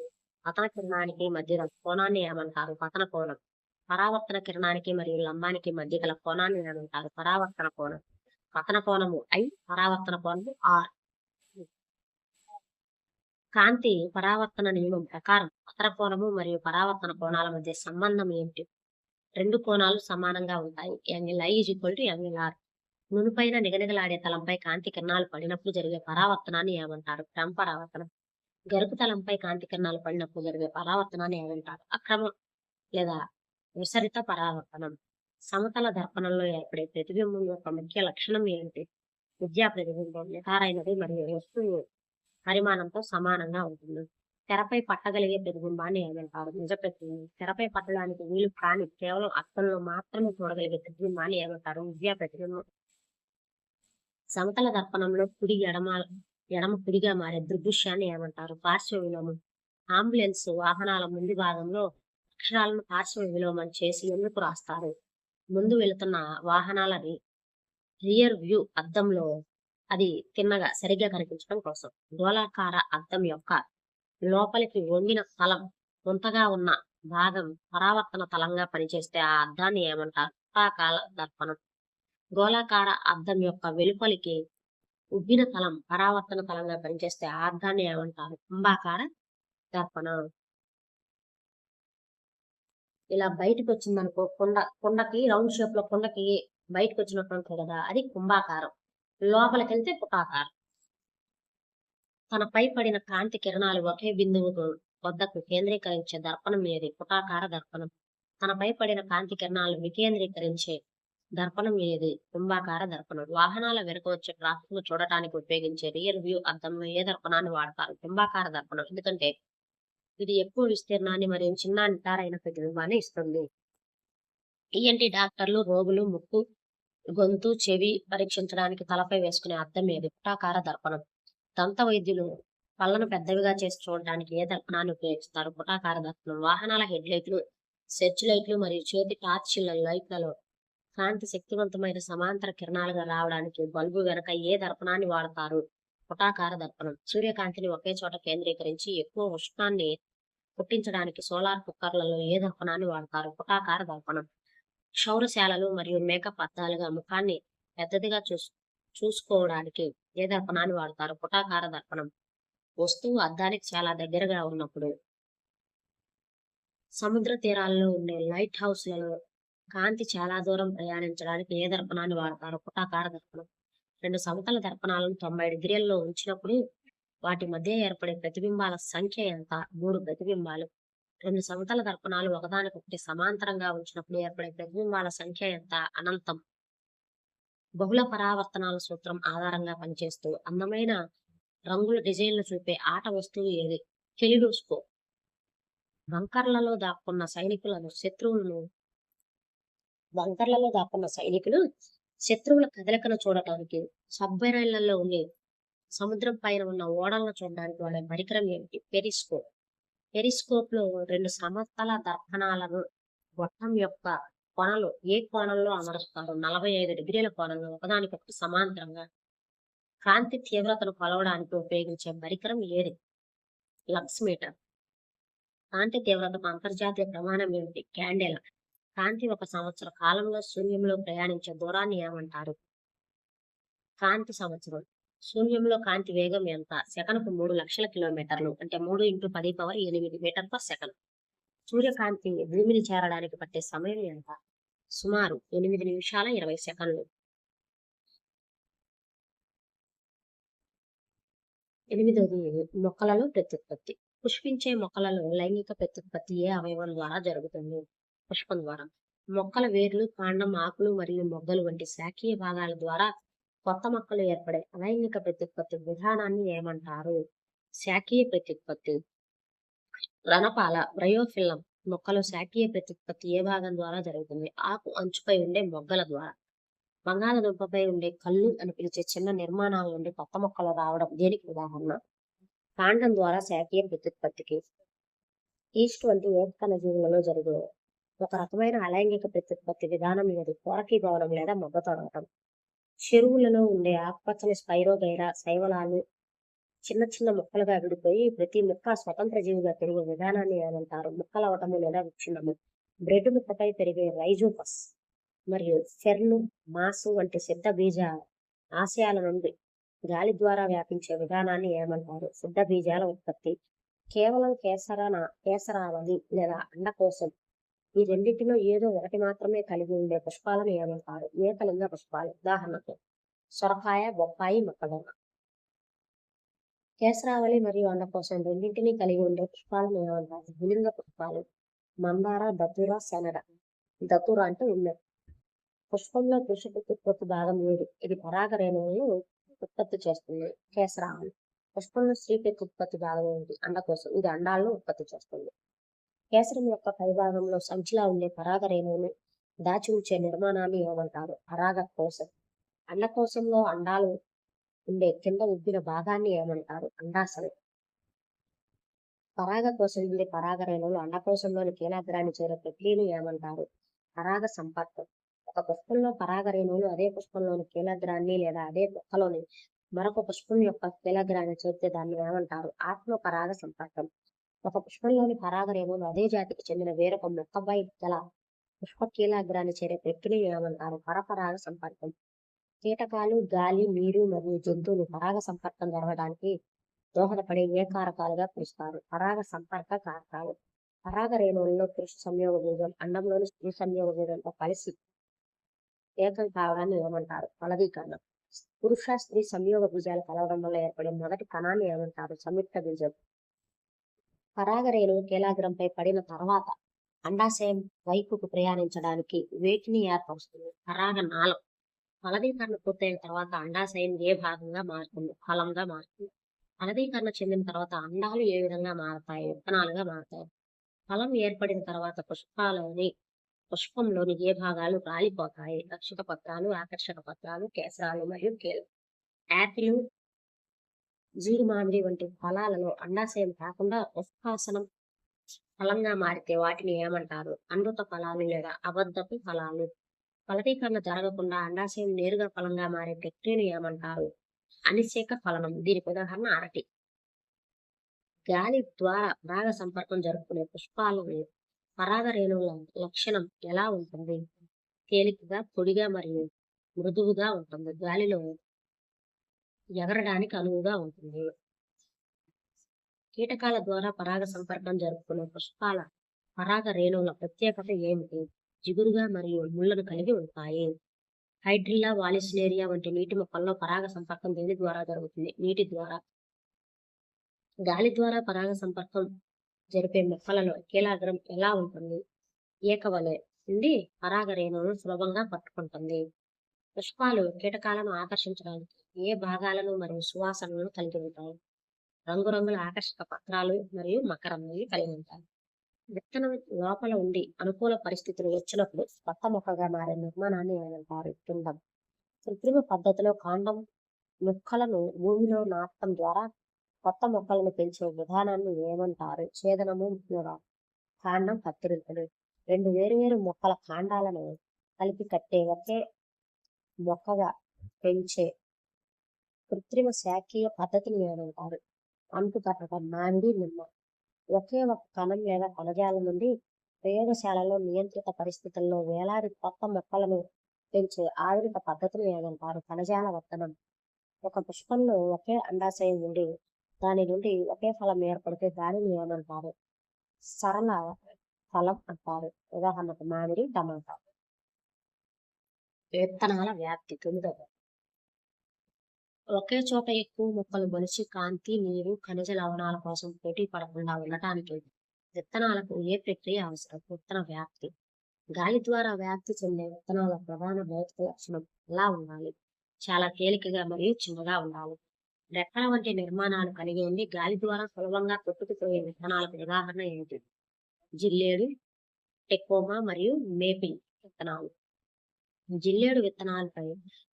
పతన కిరణానికి మధ్య కోణాన్ని ఏమంటారు? పతన కోణం. పరావర్తన కిరణానికి మరియు లంబానికి మధ్య గల కోణాన్ని ఏమంటారు? పరావర్తన కోణం. పతన కోణము I, పరావర్తన కోణము R. కాంతి పరావర్తన నియమం ప్రకారం పతన కోణము మరియు పరావర్తన కోణాల మధ్య సంబంధం ఏమిటి? రెండు కోణాలు సమానంగా ఉంటాయి. Angle I angle R. నునుపైన నిగనిగలాడే తలంపై కాంతి కిరణాలు పడినప్పుడు జరిగే పరావర్తనాన్ని ఏమంటారు? క్రమ పరావర్తనం. గరుకు తలంపై కాంతి కిరణాలు పడినప్పుడు జరిగే పరావర్తనాన్ని ఏమంటారు? అక్రమ లేదా విసరిత పరావర్తనం. సమతల దర్పణంలో ఏర్పడే ప్రతిబింబం యొక్క ముఖ్య లక్షణం ఏమిటి? విద్యా ప్రతిబింబం నిటారైనది మరియు వస్తువు పరిమాణంతో సమానంగా ఉంటుంది. తెరపై పట్టగలిగే ప్రతిబింబాన్ని ఏమంటారు? నిజ ప్రతిబింబం. తెరపై పట్టడానికి వీలు కాని కేవలం అర్థంలో మాత్రమే చూడగలిగే ప్రతిబింబాన్ని ఏమంటారు? విద్యా ప్రతిబింబం. సమతల దర్పణంలో ఎడమ కుడిగా మారే దృగ్దృశ్యాన్ని ఏమంటారు? పార్శ్వ విలోమం. అంబులెన్స్ వాహనాల ముందు భాగంలో అక్షరాలను పార్శ్వ విలోమం చేసి ఎందుకు రాస్తారు? ముందు వెళుతున్న వాహనాలని రియర్ వ్యూ అద్దంలో అది తిన్నగా సరిగ్గా కనిపించడం కోసం. గోళాకార అద్దం యొక్క లోపలికి వంగిన తలం ముంతగా ఉన్న భాగం పరావర్తన తలంగా పనిచేస్తే ఆ అద్దాన్ని ఏమంటారు? పుటాకార దర్పణం. గోళాకార అద్దం యొక్క వెలుపలికి ఉబ్బిన తలం పరావర్తన తలంగా పనిచేస్తే ఆ అద్దాన్ని ఏమంటారు? కుంభాకార దర్పణం. ఇలా బయటకు వచ్చిందనుకో కుండకి రౌండ్ షేప్ లో కుండకి బయటకు వచ్చినట్టు ఉంటుంది కదా, అది కుంభాకారం. లోపలికి వెళ్తే పుటాకారం. తనపై పడిన కాంతి కిరణాలు ఒకే బిందువు వద్దకు కేంద్రీకరించే దర్పణం ఏది? పుటాకార దర్పణం. తనపై పడిన కాంతి కిరణాలు వికేంద్రీకరించే దర్పణం ఏది? కుంభాకార దర్పణం. వాహనాల వెనుక వచ్చే ట్రాఫిక్ ను చూడటానికి ఉపయోగించే రియర్ వ్యూ అద్దంలో ఏ దర్పణాన్ని వాడతారు? కుంభాకార దర్పణం. ఎందుకంటే ఇది ఎక్కువ విస్తీర్ణాన్ని మరియు చిన్న నిటారైన ప్రతిబింబాన్ని ఇస్తుంది. ENT డాక్టర్లు రోగులు ముక్కు, గొంతు, చెవి పరీక్షించడానికి తలపై వేసుకునే అద్దం ఏది? పుటాకార దర్పణం. దంత వైద్యులు పళ్ళను పెద్దవిగా చేసి చూడడానికి ఏ దర్పణాన్ని ఉపయోగిస్తారు? పుటాకార దర్పణం. వాహనాల హెడ్ లైట్లు, సెర్చ్ లైట్లు మరియు చేతి టార్చ్ లైట్లలో కాంతి శక్తివంతమైన సమాంతర కిరణాలుగా రావడానికి బల్బు వెనక ఏ దర్పణాన్ని వాడతారు? పుటాకార దర్పణం. సూర్యకాంతిని ఒకే చోట కేంద్రీకరించి ఎక్కువ ఉష్ణాన్ని పుట్టించడానికి సోలార్ కుక్కర్లలో ఏ దర్పణాన్ని వాడతారు? పుటాకార దర్పణం. క్షౌరశాలలు మరియు మేకప్ అద్దాలుగా ముఖాన్ని పెద్దదిగా చూసుకోవడానికి ఏ దర్పణాన్ని వాడతారు? పుటాకార దర్పణం. వస్తువు అద్దానికి చాలా దగ్గరగా ఉన్నప్పుడు. సముద్ర తీరాల్లో ఉండే లైట్ హౌస్లలో కాంతి చాలా దూరం ప్రయాణించడానికి ఏ దర్పణాన్ని వాడతారు? పుటాకార దర్పణం. రెండు సమతల దర్పణాలను 90 డిగ్రీల్లో ఉంచినప్పుడు వాటి మధ్య ఏర్పడే ప్రతిబింబాల సంఖ్య ఎంత? 3 ప్రతిబింబాలు. రెండు సమతల దర్పణాలు ఒకదానికొకటి సమాంతరంగా ఉంచినప్పుడు ఏర్పడే ప్రతిబింబాల సంఖ్య ఎంత? అనంతం. బహుళ పరావర్తనాల సూత్రం ఆధారంగా పనిచేస్తూ అందమైన రంగుల డిజైన్లు చూపే ఆట వస్తువు ఏది? కెలిడోస్కోప్. బంకర్లలో దాక్కున్న శత్రువుల కదలికను చూడటానికి సబ్మెరైన్లలో ఉండే సముద్రం పైన ఉన్న ఓడలను చూడడానికి వాడే పరికరం ఏమిటి? పెరిస్కోప్. పెరిస్కోప్ లో 2 సమతల దర్పణాలను గొట్టం యొక్క కొనలు ఏ కోణంలో అమరుస్తారు? 45 డిగ్రీల కోణంలో ఒకదానికొకటి సమాంతరంగా. కాంతి తీవ్రతను కొలవడానికి ఉపయోగించే పరికరం ఏది? Lux metre. కాంతి తీవ్రతకు అంతర్జాతీయ ప్రమాణం ఏమిటి? క్యాండెలా. కాంతి 1 సంవత్సర కాలంలో శూన్యంలో ప్రయాణించే దూరాన్ని ఏమంటారు? కాంతి సంవత్సరం. శూన్యంలో కాంతి వేగం ఎంత? సెకనుకు 3 లక్షల కిలోమీటర్లు, అంటే 3 × 10⁸ మీటర్/సెకను. సూర్యకాంతి భూమిని చేరడానికి పట్టే సమయం ఎంత? సుమారు 8 నిమిషాల 20 సెకన్లు. 8వది మొక్కలలో ప్రత్యుత్పత్తి. పుష్పించే మొక్కలలో లైంగిక ప్రత్యుత్పత్తి ఏ అవయవం ద్వారా జరుగుతుంది? పుష్పం ద్వారా. మొక్కల వేర్లు, కాండం, ఆకులు మరియు మొగ్గలు వంటి శాఖీయ భాగాల ద్వారా కొత్త మొక్కలు ఏర్పడే లైంగిక ప్రత్యుత్పత్తి విధానాన్ని ఏమంటారు? శాఖీయ ప్రత్యుత్పత్తి. రణపాల బ్రయోఫిల్లం మొక్కలో శాఖీయ ప్రత్యుత్పత్తి ఏ భాగం ద్వారా జరుగుతుంది? ఆకు అంచుపై ఉండే మొగ్గల ద్వారా. బంగాళదుంపపై ఉండే కళ్ళు అని పిలిచే చిన్న నిర్మాణాల నుండి కొత్త మొక్కలు రావడం దేనికి ఉదాహరణ? కాండం ద్వారా శాఖీయ ప్రత్యుత్పత్తికి. ఈస్ట్ వంటి ఏకకణ జీవులలో జరిగే ఒక రకమైన అలైంగిక ప్రత్యుత్పత్తి విధానం ఏది? పొరకీభవనం లేదా మొగ్గ తొడగటం. చెరువులలో ఉండే ఆకుపచ్చని స్పైరోగైరా శైవలాలు చిన్న చిన్న ముక్కలుగా విడిపోయి ప్రతి ముక్క స్వతంత్ర జీవిగా పెరిగే విధానాన్ని ఏమంటారు? ముక్కలవటము లేదా విచ్ఛిన్నము. బ్రెడ్ ముక్కపై పెరిగే రైజోపస్ మరియు ఫెర్ను, మాసు వంటి సిద్ధ బీజ ఆశయాల నుండి గాలి ద్వారా వ్యాపించే విధానాన్ని ఏమంటారు? సిద్ధ బీజాల ఉత్పత్తి. కేవలం కేసరావళి లేదా అండకోశం ఈ రెండింటిలో ఏదో ఒకటి మాత్రమే కలిగి ఉండే పుష్పాలను ఏమంటారు? ఏకలింగ పుష్పాలు. ఉదాహరణకు సొరకాయ, బొప్పాయి, మొక్కజొన్న. కేసరావళి మరియు అండకోశం రెండింటినీ కలిగి ఉండే పుష్పాలను ఏమంటారు? ద్విలింగ పుష్పాలు. మందార, దతుర, శనగ. దతుర అంటే ఉమ్మె. పుష్పంలో పురుష ప్రత్యుత్పత్తి భాగం ఏది? ఇది పరాగ రేణువులను ఉత్పత్తి చేస్తుంది. కేసరావళి. పుష్పంలో స్త్రీ ప్రత్యుత్పత్తి భాగం ఏమిటి? అండకోశం. ఇది అండాలను ఉత్పత్తి చేస్తుంది. కేసరం యొక్క పైభాగంలో సంచిలా ఉండే పరాగ రేణువును దాచి ఉంచే నిర్మాణాన్ని ఏమంటారు? పరాగ కోశం. అండకోశంలో అండాలు ఉండే కింద ఉబ్బిన భాగాన్ని ఏమంటారు? అండాశయం. పరాగ కోశం ఉండే పరాగ రేణువులు అండకోశంలోని కీలాగ్రాన్ని చేరే ప్రక్రియను ఏమంటారు? పరాగ సంపర్కం. ఒక పుష్పంలో పరాగ రేణువులు అదే పుష్పంలోని కీలగ్రాన్ని లేదా అదే మొక్కలోని మరొక పుష్పం యొక్క కీలగ్రాన్ని చేర్చే దాన్ని ఏమంటారు? ఆత్మ పరాగ సంపర్కం. ఒక పుష్పంలోని పరాగ రేణువులు అదే జాతికి చెందిన వేరొక మొక్కపై గల పుష్ప కీలగ్రాన్ని చేరే ప్రక్రియను ఏమంటారు? పరపరాగ సంపర్కం. కీటకాలు, గాలి, నీరు మరియు జంతువులు పరాగ సంపర్కం జరగడానికి దోహదపడే ఏ కారకాలుగా పిలుస్తారు? పరాగ సంపర్క కారకాలు. పరాగ రేణువుల్లో పురుష సంయోగ బీజం అండంలోని స్త్రీ సంయోగ బీజంతో కలిసి ఏకం కావడాన్ని ఏమంటారు? ఫలదీకరణం. పురుష, స్త్రీ సంయోగ బీజాలు కలవడం వల్ల ఏర్పడే మొదటి కణాన్ని ఏమంటారు? సంయుక్త బీజం. పరాగ రేణువు కీలాగ్రంపై పడిన తర్వాత అండాశయం వైపుకు ప్రయాణించడానికి వేటిని ఏర్పరుస్తుంది? పరాగ నాళం. ఫలదీకరణ పూర్తయిన తర్వాత అండాశయం ఏ భాగంగా మారుతుంది? ఫలంగా మారుతుంది. ఫలదీకరణ చెందిన తర్వాత అండాలు ఏ విధంగా మారతాయి? విత్తనాలుగా మారతాయి. ఫలం ఏర్పడిన తర్వాత పుష్పంలోని ఏ భాగాలు రాలిపోతాయి? రక్షక పత్రాలు, ఆకర్షక పత్రాలు, కేసరాలు మరియు కేలు. యాపిల్, జీడి మామిడి వంటి ఫలాలలో అండాశయం కాకుండా పుష్పాసనం ఫలంగా మారితే వాటిని ఏమంటారు? అనృత ఫలాలు లేదా అబద్ధపు ఫలాలు. ఫలదీకరణ జరగకుండా అండాశయం నేరుగా ఫలంగా మారే ప్రక్రియను ఏమంటారు? అనిశ్చేక ఫలనం. దీనికి ఉదాహరణ అరటి. గాలి ద్వారా పరాగ సంపర్కం జరుపుకునే పుష్పాలను పరాగ రేణువుల లక్షణం ఎలా ఉంటుంది? తేలికగా, పొడిగా మరియు మృదువుగా ఉంటుంది. గాలిలో ఎగరడానికి అనువుగా ఉంటుంది. కీటకాల ద్వారా పరాగ సంపర్కం జరుపుకునే పుష్పాల పరాగ రేణువుల ప్రత్యేకత ఏమిటి? జిగురుగా మరియు ముళ్ళను కలిగి ఉంటాయి. హైడ్రిల్లా, వాలిస్నేరియా వంటి నీటి మొక్కల్లో పరాగ సంపర్కం దేని ద్వారా జరుగుతుంది? నీటి ద్వారా. గాలి ద్వారా పరాగ సంపర్కం జరిపే మొక్కలలో కీలాగ్రం ఎలా ఉంటుంది? ఏకవలె నుండి పరాగ రేణువును సులభంగా పట్టుకుంటుంది. పుష్పాలు కీటకాలను ఆకర్షించడానికి ఏ భాగాలను మరియు సువాసనలను కలిగి ఉంటాయి? రంగురంగుల ఆకర్షక పత్రాలు మరియు మకరంని కలిగి ఉంటాయి. విత్తనం లోపల ఉండి అనుకూల పరిస్థితులు వచ్చినప్పుడు కొత్త మొక్కగా మారే నిర్మాణాన్ని ఏమంటారు? పిండం. కృత్రిమ పద్ధతిలో కాండం మొక్కలను భూమిలో నాటడం ద్వారా కొత్త మొక్కలను పెంచే విధానాన్ని ఏమంటారు? ఛేదనము, ముఖ్యంగా కాండం కత్తిరింపులు. రెండు వేరువేరు మొక్కల కాండాలను కలిపి కట్టే ఒకే మొక్కగా పెంచే కృత్రిమ శాఖీయ పద్ధతిని ఏమంటారు? అంటు కట్టడం, మామిడి, నిమ్మ. ఒకే ఒక కణం లేదా కణజాలం నుండి ప్రయోగశాలలో నియంత్రిత పరిస్థితుల్లో వేలాది కొత్త మొక్కలను పెంచే ఆధునిక పద్ధతిని ఏమంటారు? కణజాల వర్ధనం. ఒక పుష్పంలో ఒకే అండాశయం ఉండి దాని నుండి ఒకే ఫలం ఏర్పడితే దానిని ఏమంటారు? సరళ ఫలం అంటారు. ఉదాహరణకు మామిడి, టమాటా. విత్తనాల వ్యాప్తి 9వ. ఒకే చోట ఎక్కువ మొక్కలు మొలిచి కాంతి, నీరు, ఖనిజ లవణాల కోసం పోటీ పడకుండా ఉండటానికి విత్తనాలకు ఏ ప్రక్రియ అవసరం? విత్తన వ్యాప్తి. గాలి ద్వారా వ్యాప్తి చెందే విత్తనాల ప్రధాన భౌతిక లక్షణం ఎలా ఉండాలి? చాలా తేలికగా మరియు చిన్నగా ఉండాలి. రెక్కల వంటి నిర్మాణాలు కలిగి ఉండి గాలి ద్వారా సులభంగా కొట్టుకుపోయే విత్తనాలకు ఉదాహరణ ఏమిటి? జిల్లేడు, టెకోమా మరియు మేపిల్ విత్తనాలు. జిల్లేడు విత్తనాలపై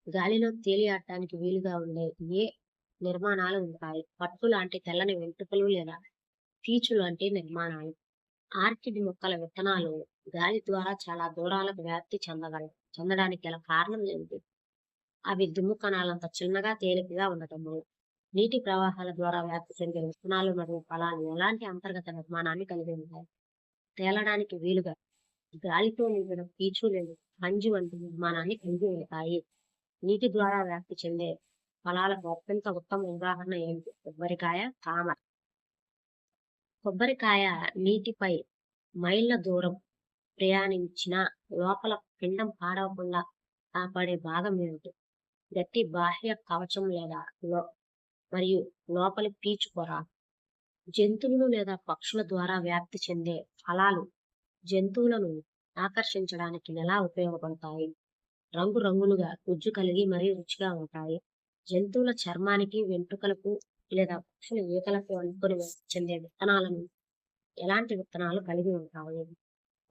గాలిలో తేలియాడటానికి వీలుగా ఉండే ఏ నిర్మాణాలు ఉంటాయి? పట్టు లాంటి తెల్లని వెంట్రుకలు లేదా పీచు లాంటి నిర్మాణాలు. ఆర్కిడ్ మొక్కల విత్తనాలు గాలి ద్వారా చాలా దూరాలకు వ్యాప్తి చెందడానికి గల కారణం ఏమిటి? అవి దుమ్ము కణాలంత చిన్నగా తేలికగా ఉండటం. నీటి ప్రవాహాల ద్వారా వ్యాప్తి చెందే విత్తనాలు మరియు ఫలాలు ఎలాంటి అంతర్గత నిర్మాణాన్ని కలిగి ఉంటాయి? తేలడానికి వీలుగా గాలితో నిండిన పీచు లేదా స్పంజి వంటి నిర్మాణాన్ని కలిగి ఉంటాయి. నీటి ద్వారా వ్యాప్తి చెందే ఫలాలకు అత్యంత ఉత్తమ ఉదాహరణ ఏమిటి? కొబ్బరికాయ, తామర. కొబ్బరికాయ నీటిపై మైళ్ళ దూరం ప్రయాణించిన లోపల పిండం పాడవకుండా కాపాడే భాగం ఏమిటి? గట్టి బాహ్య కవచం లేదా మరియు లోపలి పీచు పొర. జంతువులు లేదా పక్షుల ద్వారా వ్యాప్తి చెందే ఫలాలు జంతువులను ఆకర్షించడానికి ఎలా ఉపయోగపడతాయి? రంగురంగులుగా, గుజ్జు కలిగి మరియు రుచిగా ఉంటాయి. జంతువుల చర్మానికి, వెంట్రుకలకు లేదా పక్షుల ఈకలకు అంటుకొని చెందే విత్తనాలను ఎలాంటి విత్తనాలు కలిగి ఉంటాయి?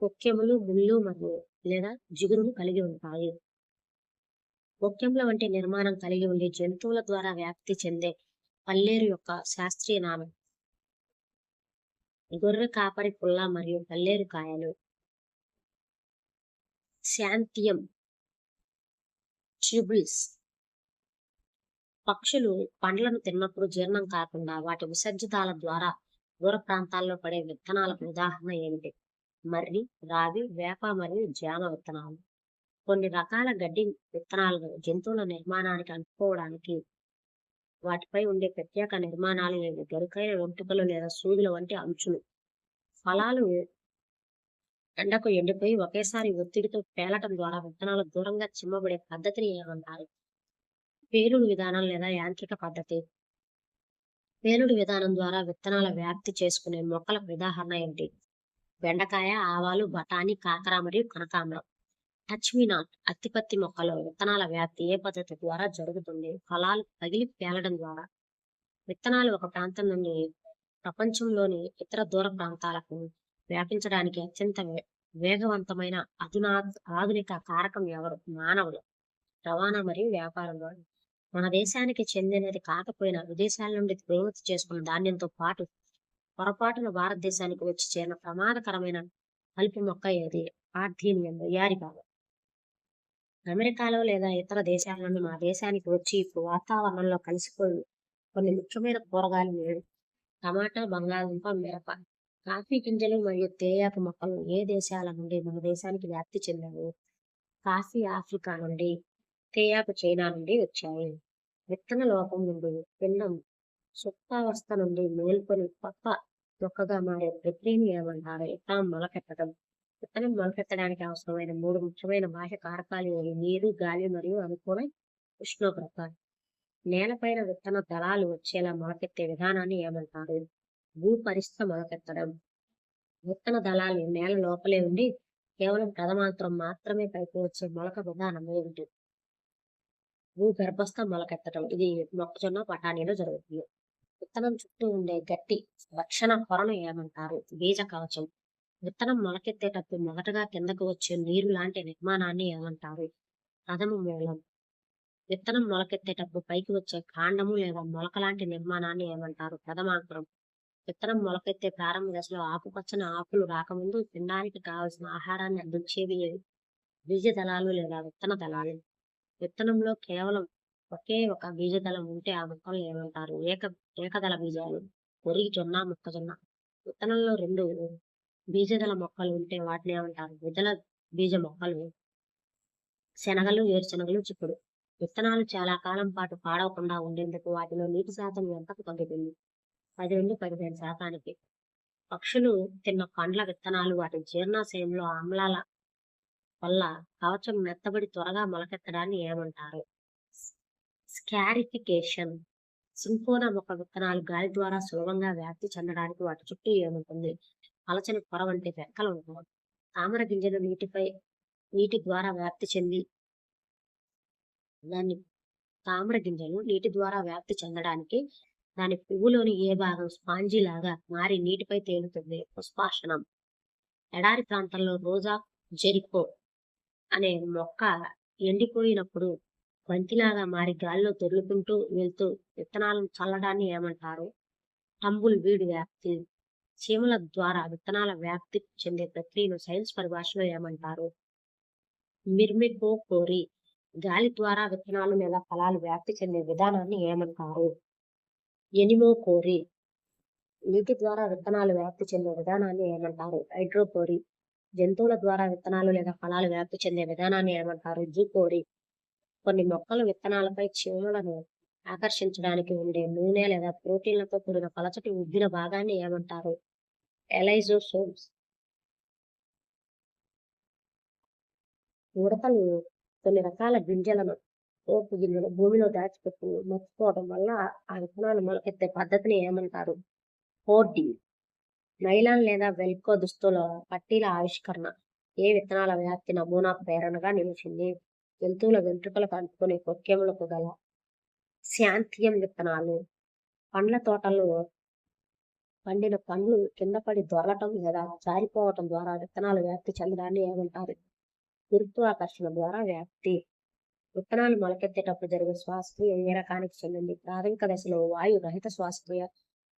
కొక్కెములు, ముళ్ళు మరియు లేదా జిగురును కలిగి ఉంటాయి. కొక్కెముల వంటి నిర్మాణం కలిగి ఉండి జంతువుల ద్వారా వ్యాప్తి చెందే పల్లేరు యొక్క శాస్త్రీయ నామం. గొర్రె కాపరి పుల్ల మరియు పల్లేరు కాయలు. శాంతియం ట్యూబుల్స్. పక్షులు పండ్లను తిన్నప్పుడు జీర్ణం కాకుండా వాటి విసర్జితాల ద్వారా దూర ప్రాంతాల్లో పడే విత్తనాలకు ఉదాహరణ ఏమిటి? మర్రి, రావి, వేప మరియు జామ విత్తనాలు. కొన్ని రకాల గడ్డి విత్తనాలను జంతువుల నిర్మాణానికి అంటుకోవడానికి వాటిపై ఉండే ప్రత్యేక నిర్మాణాలు ఏవి? గరుకైన వెంట్రుకలు లేదా సూదుల వంటి అంచులు. ఫలాలు ఎండకు ఎండిపోయి ఒకేసారి ఒత్తిడితో పేలటం ద్వారా విత్తనాలు దూరంగా చిమ్మబడే పద్ధతిని ఏమంటారు? పేలుడు విధానం లేదా యాంత్రిక పద్ధతి. పేలుడు విధానం ద్వారా విత్తనాల వ్యాప్తి చేసుకునే మొక్కలకు ఉదాహరణ ఏంటి? బెండకాయ, ఆవాలు, బఠానీ, కాకర మరియు కనకాంబరం. టచ్ మీ నాట్ అత్తిపత్తి మొక్కలో విత్తనాల వ్యాప్తి ఏ పద్ధతి ద్వారా జరుగుతుంది? ఫలాలు పగిలి పేలడం ద్వారా. విత్తనాలు ఒక ప్రాంతం నుండి ప్రపంచంలోని ఇతర దూర ప్రాంతాలకు వ్యాపించడానికి అత్యంత వేగవంతమైన ఆధునిక కారకం ఎవరు? మానవులు. రవాణా మరియు వ్యాపారంలో. మన దేశానికి చెందినది కాకపోయినా విదేశాల నుండి దిగుమతి చేసుకున్న ధాన్యంతో పాటు పొరపాటున భారతదేశానికి వచ్చి చేరిన ప్రమాదకరమైన కలుపు మొక్క ఏది? ఆర్థీనియం యారికా. అమెరికాలో లేదా ఇతర దేశాల నుండి మన దేశానికి వచ్చి ఇప్పుడు వాతావరణంలో కలిసిపోయి కొన్ని ముఖ్యమైన కూరగాయలు ఏవి? టమాటా, బంగాళదుంప, మిరప. కాఫీ గింజలు మరియు తేయాకు మొక్కలు ఏ దేశాల నుండి మన దేశానికి వ్యాప్తి చెందాయి? కాఫీ ఆఫ్రికా నుండి, తేయాకు చైనా నుండి వచ్చాయి. విత్తన లోపం నుండి పిండం సుప్తావస్థ నుండి మేల్కొని కొత్త మొక్కగా మారే ప్రక్రియను ఏమంటారు? విత్తనం మొలకెత్తడం. విత్తనం మొలకెత్తడానికి అవసరమైన 3 ముఖ్యమైన బాహ్య కారకాలు ఏవి? నీరు, గాలి మరియు అనుకూల ఉష్ణోగ్రత. నేలపైన విత్తన దళాలు వచ్చేలా మొలకెత్తే విధానాన్ని ఏమంటారు? భూపరిస్థ మొలకెత్తడం. విత్తన దళాలు నేల లోపలే ఉండి కేవలం ప్రథమాంతరం మాత్రమే పైకి వచ్చే మొలక విధానం ఏమిటి? భూగర్భస్థ మొలకెత్తడం. ఇది మొక్కజొన్న, బఠానీలో జరుగుతుంది. విత్తనం చుట్టూ ఉండే గట్టి రక్షణ పొరను ఏమంటారు? బీజ కవచం. విత్తనం మొలకెత్తేటప్పుడు మొదటగా కిందకు వచ్చే నీరు లాంటి నిర్మాణాన్ని ఏమంటారు? ప్రథమ మూలం. విత్తనం మొలకెత్తేటప్పుడు పైకి వచ్చే కాండము లేదా మొలక లాంటి నిర్మాణాన్ని ఏమంటారు? ప్రథమాంకురం. విత్తనం మొలకెత్తే ప్రారంభ దశలో ఆకుపచ్చని ఆకులు రాకముందు తినడానికి కావలసిన ఆహారాన్ని అందించేవి బీజదళాలు లేదా విత్తన దళాలు. విత్తనంలో కేవలం ఒకే ఒక బీజదళం ఉంటే ఆ మొక్కలు ఏమంటారు? ఏకదళ బీజాలు. వరి, జొన్న, మొక్కజొన్న. విత్తనంలో 2 బీజదళ మొక్కలు ఉంటే వాటిని ఏమంటారు? ద్విదళ బీజ మొక్కలు. శనగలు, వేరుశనగలు, చిక్కుడు. విత్తనాలు చాలా కాలం పాటు పాడవకుండా ఉండేందుకు వాటిలో నీటి శాతం ఎంతకు తగ్గుతుంది? 10 నుండి 15%. పక్షులు తిన్న పండ్ల విత్తనాలు వాటి జీర్ణాశయంలో ఆమ్లాల వల్ల కవచం మెత్తబడి త్వరగా మొలకెత్తడాన్ని ఏమంటారు? స్కారిఫికేషన్. సింఫోనా మొక్క విత్తనాలు గాలి ద్వారా సులభంగా వ్యాప్తి చెందడానికి వాటి చుట్టూ ఏముంటుంది? పలచని పొర వంటి రెక్కలు ఉంటాయి. తామర గింజలు నీటి ద్వారా వ్యాప్తి చెంది నీటి ద్వారా వ్యాప్తి చెందడానికి దాని పువ్వులోని ఏ భాగం స్పాంజీ లాగా మారి నీటిపై తేలుతుంది? పుష్పాసనం. ఎడారి ప్రాంతంలో రోజా జెరికో అనే మొక్క ఎండిపోయినప్పుడు బంతిలాగా మారి గాలిలో తొర్లుకుంటూ వెళ్తూ విత్తనాలను చల్లడాన్ని ఏమంటారు? టంబుల్ వీడ్ వ్యాప్తి. చీమల ద్వారా విత్తనాల వ్యాప్తి చెందే ప్రక్రియను సైన్స్ పరిభాషలో ఏమంటారు? మిర్మికోకోరి. గాలి ద్వారా విత్తనాలు లేదా ఫలాలు వ్యాప్తి చెందే విధానాన్ని ఏమంటారు? ఎనిమోకోరి. నీటి ద్వారా విత్తనాలు వ్యాప్తి చెందే విధానాన్ని ఏమంటారు? హైడ్రోకోరి. జంతువుల ద్వారా విత్తనాలు లేదా ఫలాలు వ్యాప్తి చెందే విధానాన్ని ఏమంటారు? జూకోరి. కొన్ని మొక్కల విత్తనాలపై చీమలను ఆకర్షించడానికి ఉండే నూనె లేదా ప్రోటీన్లతో కూడిన పలచటి ఉబ్బిన భాగాన్ని ఏమంటారు? ఎలైజోసోమ్స్. ఉడతలు కొన్ని రకాల గింజలను పోపు గింజలు భూమిలో దాచిపెట్టి మర్చిపోవడం వల్ల ఆ విత్తనాలు మొలకెత్తే పద్ధతిని ఏమంటారు? హోర్డింగ్. నైలాన్ లేదా వెల్కో దుస్తుల పట్టీల ఆవిష్కరణ ఏ విత్తనాల వ్యాప్తి నమూనా ప్రేరణగా నిలిచింది? జంతువుల వెంట్రుకలకు అంటుకునే కొక్కెములకు గల శాంతియం విత్తనాలు. పండ్ల తోటల్లో పండిన పండ్లు కింద పడి దొరలటం లేదా జారిపోవటం ద్వారా విత్తనాలు వ్యాప్తి చెందడాన్ని ఏమంటారు? గురుత్వాకర్షణ ద్వారా వ్యాప్తి. విత్తనాలు మొలకెత్తేటప్పుడు జరిగే శ్వాసక్రియ ఏ రకానికి చెందింది? ప్రాథమిక దశలో వాయు రహిత శ్వాసక్రియ.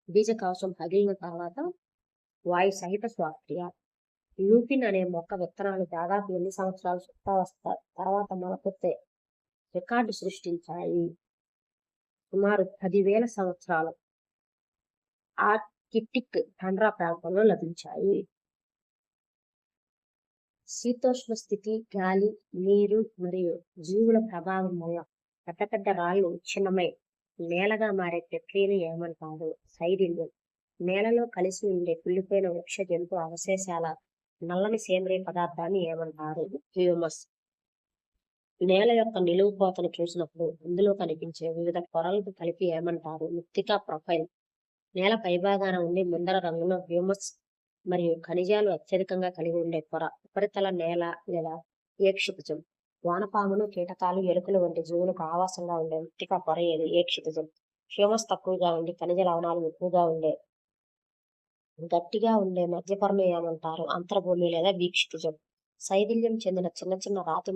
బీజ కవచం పగిలిన తర్వాత వాయు సహిత శ్వాసక్రియ. లూపిన్ అనే మొక్క విత్తనాలు దాదాపు ఎన్ని సంవత్సరాలు సుప్తావస్థ తర్వాత మొలకెత్తే రికార్డు సృష్టించాయి? సుమారు 10,000 సంవత్సరాలు ఆర్కిటిక్ టండ్రా ప్రాంతంలో లభించాయి. శీతోష్ణ స్థితి, గాలి, నీరు మరియు జీవుల ప్రభావం వల్ల పెద్ద పెద్ద రాళ్లు చిన్నమై నేలగా మారే ప్రక్రియను ఏమంటారు? సైడిల్యం. నేలలో కలిసి ఉండే కుళ్ళిపోయిన వృక్ష జంతు అవశేషాల నల్లని సేంద్రియ పదార్థాన్ని ఏమంటారు? హ్యూమస్. నేల యొక్క నిలువు కోతను చూసినప్పుడు అందులో కనిపించే వివిధ పొరలకు కలిపి ఏమంటారు? మృత్తికా ప్రొఫైల్. నేల పైభాగాన ఉండి ముందర రంగులో హ్యూమస్ మరియు ఖనిజాలు అత్యధికంగా కలిగి ఉండే పొర ఉపరితల నేల లేదా ఏక్షితిజం. వానపాములు, కీటకాలు, ఎలుకలు వంటి జీవులకు ఆవాసంగా ఉండే మృత్తికా పొర ఏది? ఏక్షితిజం. హ్యూమస్ తక్కువగా ఉండి ఖనిజ లవణాలు ఎక్కువగా ఉండే గట్టిగా ఉండే మధ్య పొరను ఏమంటారు? అంతర్భూమి లేదా వీక్షితిజం. శైథిల్యం చెందిన చిన్న చిన్న రాతి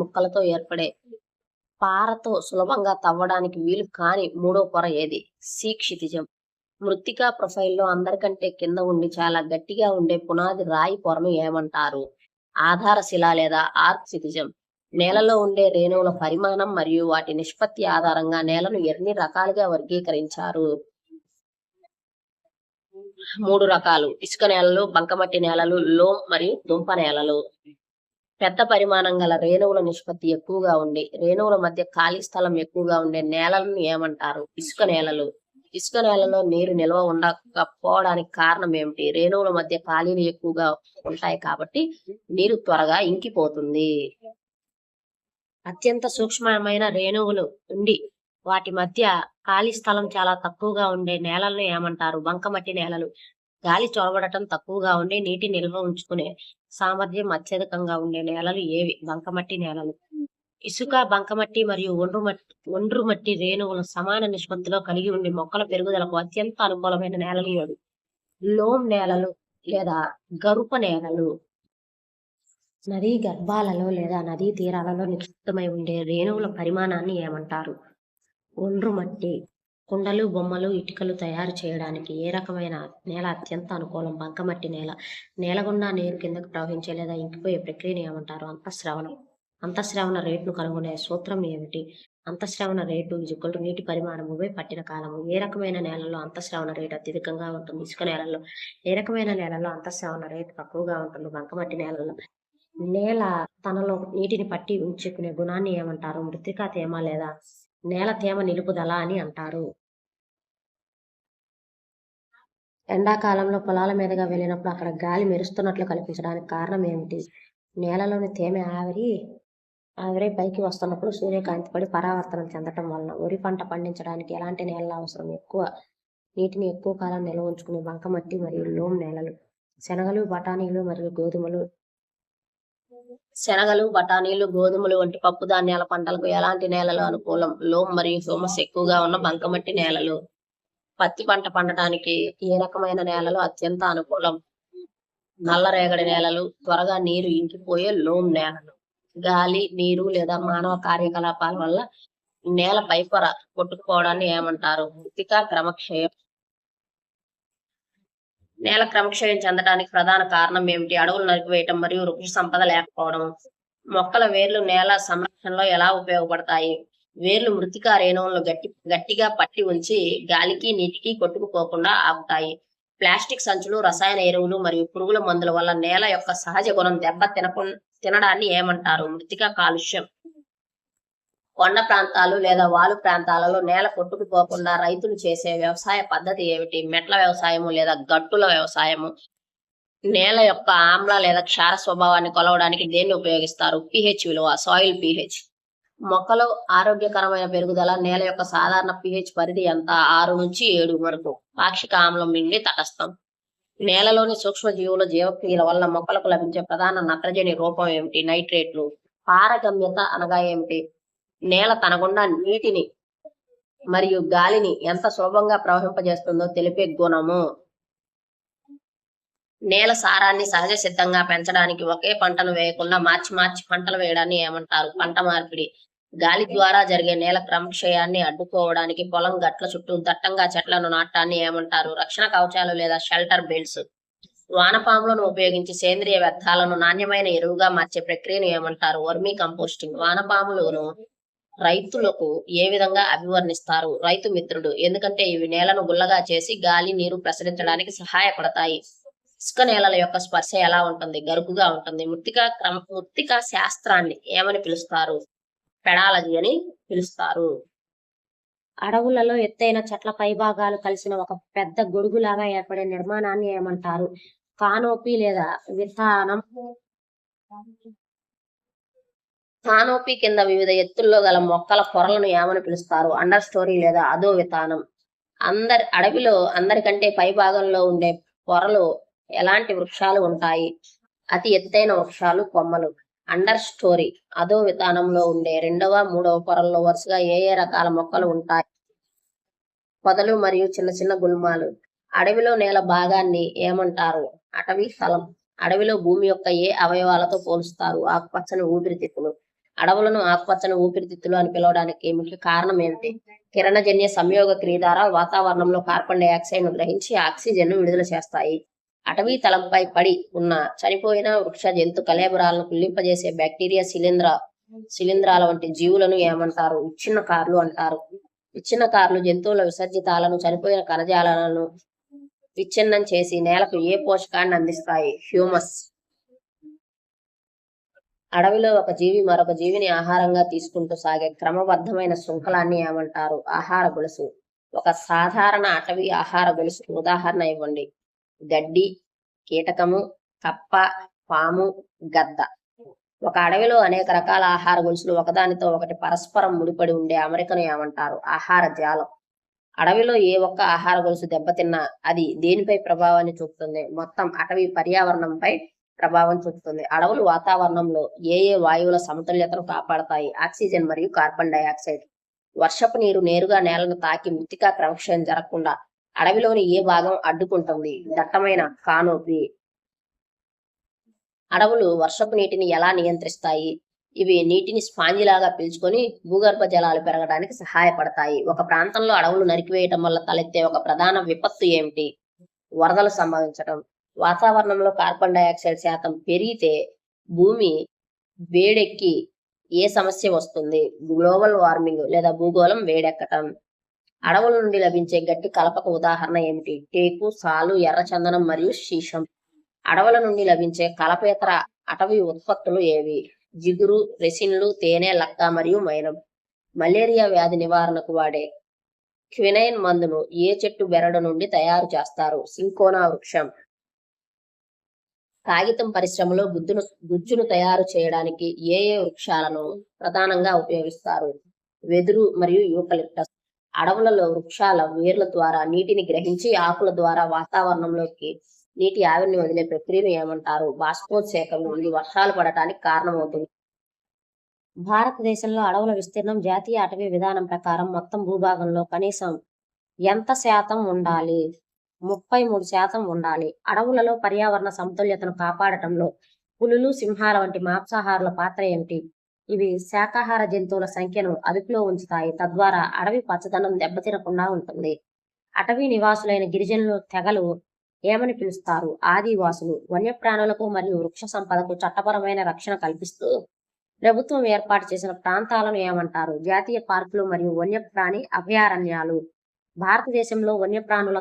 ముక్కలతో ఏర్పడే పారతో సులభంగా తవ్వడానికి వీలు కాని మూడో పొర ఏది? క్షితిజం. మృత్తికా ప్రొఫైల్లో అందరికంటే కింద ఉండి చాలా గట్టిగా ఉండే పునాది రాయి పొరను ఏమంటారు? ఆధార శిల లేదా ఆర్కిసిటిజం. నేలలో ఉండే రేణువుల పరిమాణం మరియు వాటి నిష్పత్తి ఆధారంగా నేలను ఎన్ని రకాలుగా వర్గీకరించారు? 3 రకాలు: ఇసుక నేలలు, బంకమట్టి నేలలు, లోమ్ మరియు దుంప నేలలు. పెద్ద పరిమాణం గల రేణువుల నిష్పత్తి ఎక్కువగా ఉండి రేణువుల మధ్య ఖాళీ స్థలం ఎక్కువగా ఉండే నేలలను ఏమంటారు? ఇసుక నేలలు. ఇసుక నేలలో నీరు నిల్వ ఉండకపోవడానికి కారణం ఏమిటి? రేణువుల మధ్య ఖాళీలు ఎక్కువగా ఉంటాయి కాబట్టి నీరు త్వరగా ఇంకిపోతుంది. అత్యంత సూక్ష్మమైన రేణువులు ఉండి వాటి మధ్య ఖాళీ స్థలం చాలా తక్కువగా ఉండే నేలలను ఏమంటారు? బంకమట్టి నేలలు. గాలి చొరబడటం తక్కువగా ఉండి నీటి నిల్వ ఉంచుకునే సామర్థ్యం అత్యధికంగా ఉండే నేలలు ఏవి? బంకమట్టి నేలలు. ఇసుక, బంకమట్టి మరియు ఒండ్రు మట్టి రేణువులు సమాన నిష్పత్తిలో కలిగి ఉండి మొక్కల పెరుగుదలకు అత్యంత అనుకూలమైన నేలలు ఏవి? లోమ్ నేలలు. లేదా గరుప నేలలు. నదీ గర్భాలలో లేదా నదీ తీరాలలో నిక్షిప్తమై ఉండే రేణువుల పరిమాణాన్ని ఏమంటారు? ఒండ్రు మట్టి. కుండలు, బొమ్మలు, ఇటుకలు తయారు చేయడానికి ఏ రకమైన నేల అత్యంత అనుకూలం? బంకమట్టి నేల. నేల గుండా నీరు కిందకు ప్రవహించే లేదా ఇంకిపోయే ప్రక్రియను ఏమంటారు? అంతఃస్రవణం. అంతఃస్రవణ రేటును కనుగొనే సూత్రం ఏమిటి? అంతఃస్రవణ రేటు నీటి పరిమాణము బై పట్టిన కాలము. ఏ రకమైన నేలలో అంతఃస్రవణ రేటు అత్యధికంగా ఉంటుంది? ఇసుక నేలల్లో. ఏ రకమైన నేలలో అంతఃస్రవణ రేటు తక్కువగా ఉంటుంది? బంకమట్టి నేలల్లో. నేల తనలో నీటిని పట్టి ఉంచుకునే గుణాన్ని ఏమంటారు? మృత్తికా తేమ లేదా నేల తేమ నిలుపుదల అని అంటారు. ఎండాకాలంలో పొలాల మీదుగా వెళ్ళినప్పుడు అక్కడ గాలి మెరుస్తున్నట్లు కనిపించడానికి కారణం ఏమిటి? నేలలోని తేమ ఆవిరై పైకి వస్తున్నప్పుడు సూర్యకాంతి పడి పరావర్తనం చెందటం వలన. వరి పంట పండించడానికి ఎలాంటి నేలలు అవసరం? నీటిని ఎక్కువ కాలం నిల్వ ఉంచుకునే బంకమట్టి మరియు లోమ్ నేలలు. శనగలు, బఠానీలు, గోధుమలు వంటి పప్పు ధాన్యాల పంటలకు ఎలాంటి నేలలు అనుకూలం? లోమ్ మరియు హ్యూమస్ ఎక్కువగా ఉన్న బంకమట్టి నేలలు. పత్తి పంట పండటానికి ఏ రకమైన నేలలు అత్యంత అనుకూలం? నల్లరేగడి నేలలు. త్వరగా నీరు ఇంకిపోయే లోమ్ నేలలు. గాలి, నీరు లేదా మానవ కార్యకలాపాల వల్ల నేల పైపొర కొట్టుకుపోవడాన్ని ఏమంటారు? మృత్తికా క్రమక్షయం. నేల క్రమక్షయం చెందడానికి ప్రధాన కారణం ఏమిటి? అడవులు నరికివేయటం మరియు వృక్ష సంపద లేకపోవడం. మొక్కల వేర్లు నేల సంరక్షణలో ఎలా ఉపయోగపడతాయి? వేర్లు మృత్తికా రేణువులను గట్టిగా పట్టి ఉంచి గాలికి, నీటికి కొట్టుకుపోకుండా ఆపుతాయి. ప్లాస్టిక్ సంచులు, రసాయన ఎరువులు మరియు పురుగుల మందుల వల్ల నేల యొక్క సహజ గుణం తినడాన్ని ఏమంటారు? మృత్తికా కాలుష్యం. కొండ ప్రాంతాలు లేదా వాలు ప్రాంతాలలో నేల కొట్టుకుపోకుండా రైతులు చేసే వ్యవసాయ పద్ధతి ఏమిటి? మెట్ల వ్యవసాయము లేదా గట్టుల వ్యవసాయము. నేల యొక్క ఆమ్ల లేదా క్షార స్వభావాన్ని కొలవడానికి దేన్ని ఉపయోగిస్తారు? pH విలువ, సాయిల్ pH. మొక్కలో ఆరోగ్యకరమైన పెరుగుదల. నేల యొక్క సాధారణ pH పరిధి ఎంత? 6 నుంచి 7 వరకు. పాక్షిక ఆమ్లం నుండి తటస్థం. నేలలోని సూక్ష్మజీవుల జీవక్రియల వల్ల మొక్కలకు లభించే ప్రధాన నత్రజని రూపం ఏమిటి? నైట్రేట్లు. పారగమ్యత అనగా ఏమిటి? నేల తన గుండా నీటిని మరియు గాలిని ఎంత సులభంగా ప్రవహింపజేస్తుందో తెలిపే గుణము. నేల సారాన్ని సహజ సిద్ధంగా పెంచడానికి ఒకే పంటను వేయకుండా మార్చి పంటలు వేయడాన్ని ఏమంటారు? పంట మార్పిడి. గాలి ద్వారా జరిగే నేల క్రమక్షయాన్ని అడ్డుకోవడానికి పొలం గట్ల చుట్టూ దట్టంగా చెట్లను నాటడాన్ని ఏమంటారు? రక్షణ కవచాలు లేదా షెల్టర్ బెల్ట్స్. వానపాములను ఉపయోగించి సేంద్రియ వ్యర్థాలను నాణ్యమైన ఎరువుగా మార్చే ప్రక్రియను ఏమంటారు? Vermi composting. వానపాములను రైతులకు ఏ విధంగా అభివర్ణిస్తారు? రైతు మిత్రుడు. ఎందుకంటే ఇవి నేలను గుల్లగా చేసి గాలి, నీరు ప్రసరించడానికి సహాయపడతాయి. ఇసుక నేలల యొక్క స్పర్శ ఎలా ఉంటుంది? గరుకుగా ఉంటుంది. మృత్తికా శాస్త్రాన్ని ఏమని పిలుస్తారు? పెడాలజీ అని పిలుస్తారు. అడవులలో ఎత్తైన చెట్ల పైభాగాలు కలిసిన ఒక పెద్ద గొడుగులాగా ఏర్పడే నిర్మాణాన్ని ఏమంటారు? కానోపీ లేదా వితానం. కానోపీ కింద వివిధ ఎత్తుల్లో గల మొక్కల పొరలను ఏమని పిలుస్తారు? అండర్ స్టోరీ లేదా అధో వితానం. అడవిలో అందరికంటే పై భాగంలో ఉండే పొరలు ఎలాంటి వృక్షాలు ఉంటాయి? అతి ఎత్తైన వృక్షాలు, కొమ్మలు. అండర్ స్టోరీ, అధో వితానంలో ఉండే 2వ, 3వ పొరల్లో వరుసగా ఏ రకాల మొక్కలు ఉంటాయి? పొదలు మరియు చిన్న చిన్న గుల్మాలు. అడవిలో నేల భాగాన్ని ఏమంటారు? అటవీ స్థలం. అడవిలో భూమి యొక్క ఏ అవయవాలతో పోలుస్తారు? ఆకుపచ్చని ఊపిరితిత్తులు. అడవులను ఆకుపచ్చని ఊపిరితిత్తులు అని పిలవడానికి ముఖ్య కారణం ఏమిటి? కిరణజన్య సంయోగ క్రియ ద్వారా వాతావరణంలో కార్బన్ డైఆక్సైడ్ ను గ్రహించి ఆక్సిజన్ ను విడుదల చేస్తాయి. అటవీ తలంపై పడి ఉన్న చనిపోయిన వృక్ష జంతు కళేబరాలను కుళ్ళింపజేసే బ్యాక్టీరియా, శిలీంధ్రాల వంటి జీవులను ఏమంటారు? విచ్ఛిన్నకారులు అంటారు. విచ్ఛిన్నకారులు జంతువుల విసర్జితాలను, చనిపోయిన కణజాలాలను విచ్ఛిన్నం చేసి నేలకు ఏ పోషకాన్ని అందిస్తాయి? హ్యూమస్. అడవిలో ఒక జీవి మరొక జీవిని ఆహారంగా తీసుకుంటూ సాగే క్రమబద్ధమైన శృంఖలాన్ని ఏమంటారు? ఆహార గొలుసు. ఒక సాధారణ అటవీ ఆహార గొలుసు ఉదాహరణ ఇవ్వండి. గడ్డి, కీటకము, కప్ప, పాము, గద్ద. ఒక అడవిలో అనేక రకాల ఆహార గొలుసులు ఒకదానితో ఒకటి పరస్పరం ముడిపడి ఉండే అమరికను ఏమంటారు? ఆహార జాలం. అడవిలో ఏ ఒక్క ఆహార గొలుసు దెబ్బతిన్నా అది దేనిపై ప్రభావాన్ని చూపుతుంది? మొత్తం అటవీ పర్యావరణంపై ప్రభావం చూపుతుంది. అడవులు వాతావరణంలో ఏ వాయువుల సమతుల్యతను కాపాడతాయి? ఆక్సిజన్ మరియు కార్బన్ డైఆక్సైడ్. వర్షపు నీరు నేరుగా నేలను తాకి మృత్తికా క్రమక్షయం జరగకుండా అడవిలోని ఏ భాగం అడ్డుకుంటుంది? దట్టమైన కానోపి. అడవులు వర్షపు నీటిని ఎలా నియంత్రిస్తాయి? ఇవి నీటిని స్పాంజిలాగా పీల్చుకొని భూగర్భ జలాలు పెరగడానికి సహాయపడతాయి. ఒక ప్రాంతంలో అడవులు నరికివేయటం వల్ల తలెత్తే ఒక ప్రధాన విపత్తు ఏమిటి? వరదలు సంభవించటం. వాతావరణంలో కార్బన్ డయాక్సైడ్ శాతం పెరిగితే భూమి వేడెక్కి ఏ సమస్య వస్తుంది? గ్లోబల్ వార్మింగ్ లేదా భూగోళం వేడెక్కటం. అడవుల నుండి లభించే గట్టి కలపక ఉదాహరణ ఏమిటి? టేకు, సాలు, ఎర్రచందనం మరియు శీషం. అడవుల నుండి లభించే కలపేతర అటవీ ఉత్పత్తులు ఏవి? జిగురు, రెసిన్లు, తేనె, లక్క మరియు మైనం. మలేరియా వ్యాధి నివారణకు వాడే క్వినైన్ మందును ఏ చెట్టు బెరడు నుండి తయారు చేస్తారు? సింకోనా వృక్షం. కాగితం పరిశ్రమలో గుజ్జును తయారు చేయడానికి ఏ వృక్షాలను ప్రధానంగా ఉపయోగిస్తారు? వెదురు మరియు యూకలిప్టస్. అడవులలో వృక్షాల వేర్ల ద్వారా నీటిని గ్రహించి ఆకుల ద్వారా వాతావరణంలోకి నీటి ఆవిరిని వదిలే ప్రక్రియను ఏమంటారు? బాష్పోత్సేకం నుండి వర్షాలు పడటానికి కారణమవుతుంది. భారతదేశంలో అడవుల విస్తీర్ణం జాతీయ అటవీ విధానం ప్రకారం మొత్తం భూభాగంలో కనీసం ఎంత శాతం ఉండాలి? 33% ఉండాలి. అడవులలో పర్యావరణ సమతుల్యతను కాపాడటంలో పులులు, సింహాల వంటి మాంసాహారుల పాత్ర ఏమిటి? ఇవి శాకాహార జంతువుల సంఖ్యను అదుపులో ఉంచుతాయి, తద్వారా అడవి పచ్చదనం దెబ్బతినకుండా ఉంటుంది. అటవీ నివాసులైన గిరిజనులు తెగలు ఏమని పిలుస్తారు? ఆదివాసులు. వన్యప్రాణులకు మరియు వృక్ష సంపదకు చట్టపరమైన రక్షణ కల్పిస్తూ ప్రభుత్వం ఏర్పాటు చేసిన ప్రాంతాలను ఏమంటారు? జాతీయ పార్కులు మరియు వన్యప్రాణి అభయారణ్యాలు. భారతదేశంలో వన్యప్రాణుల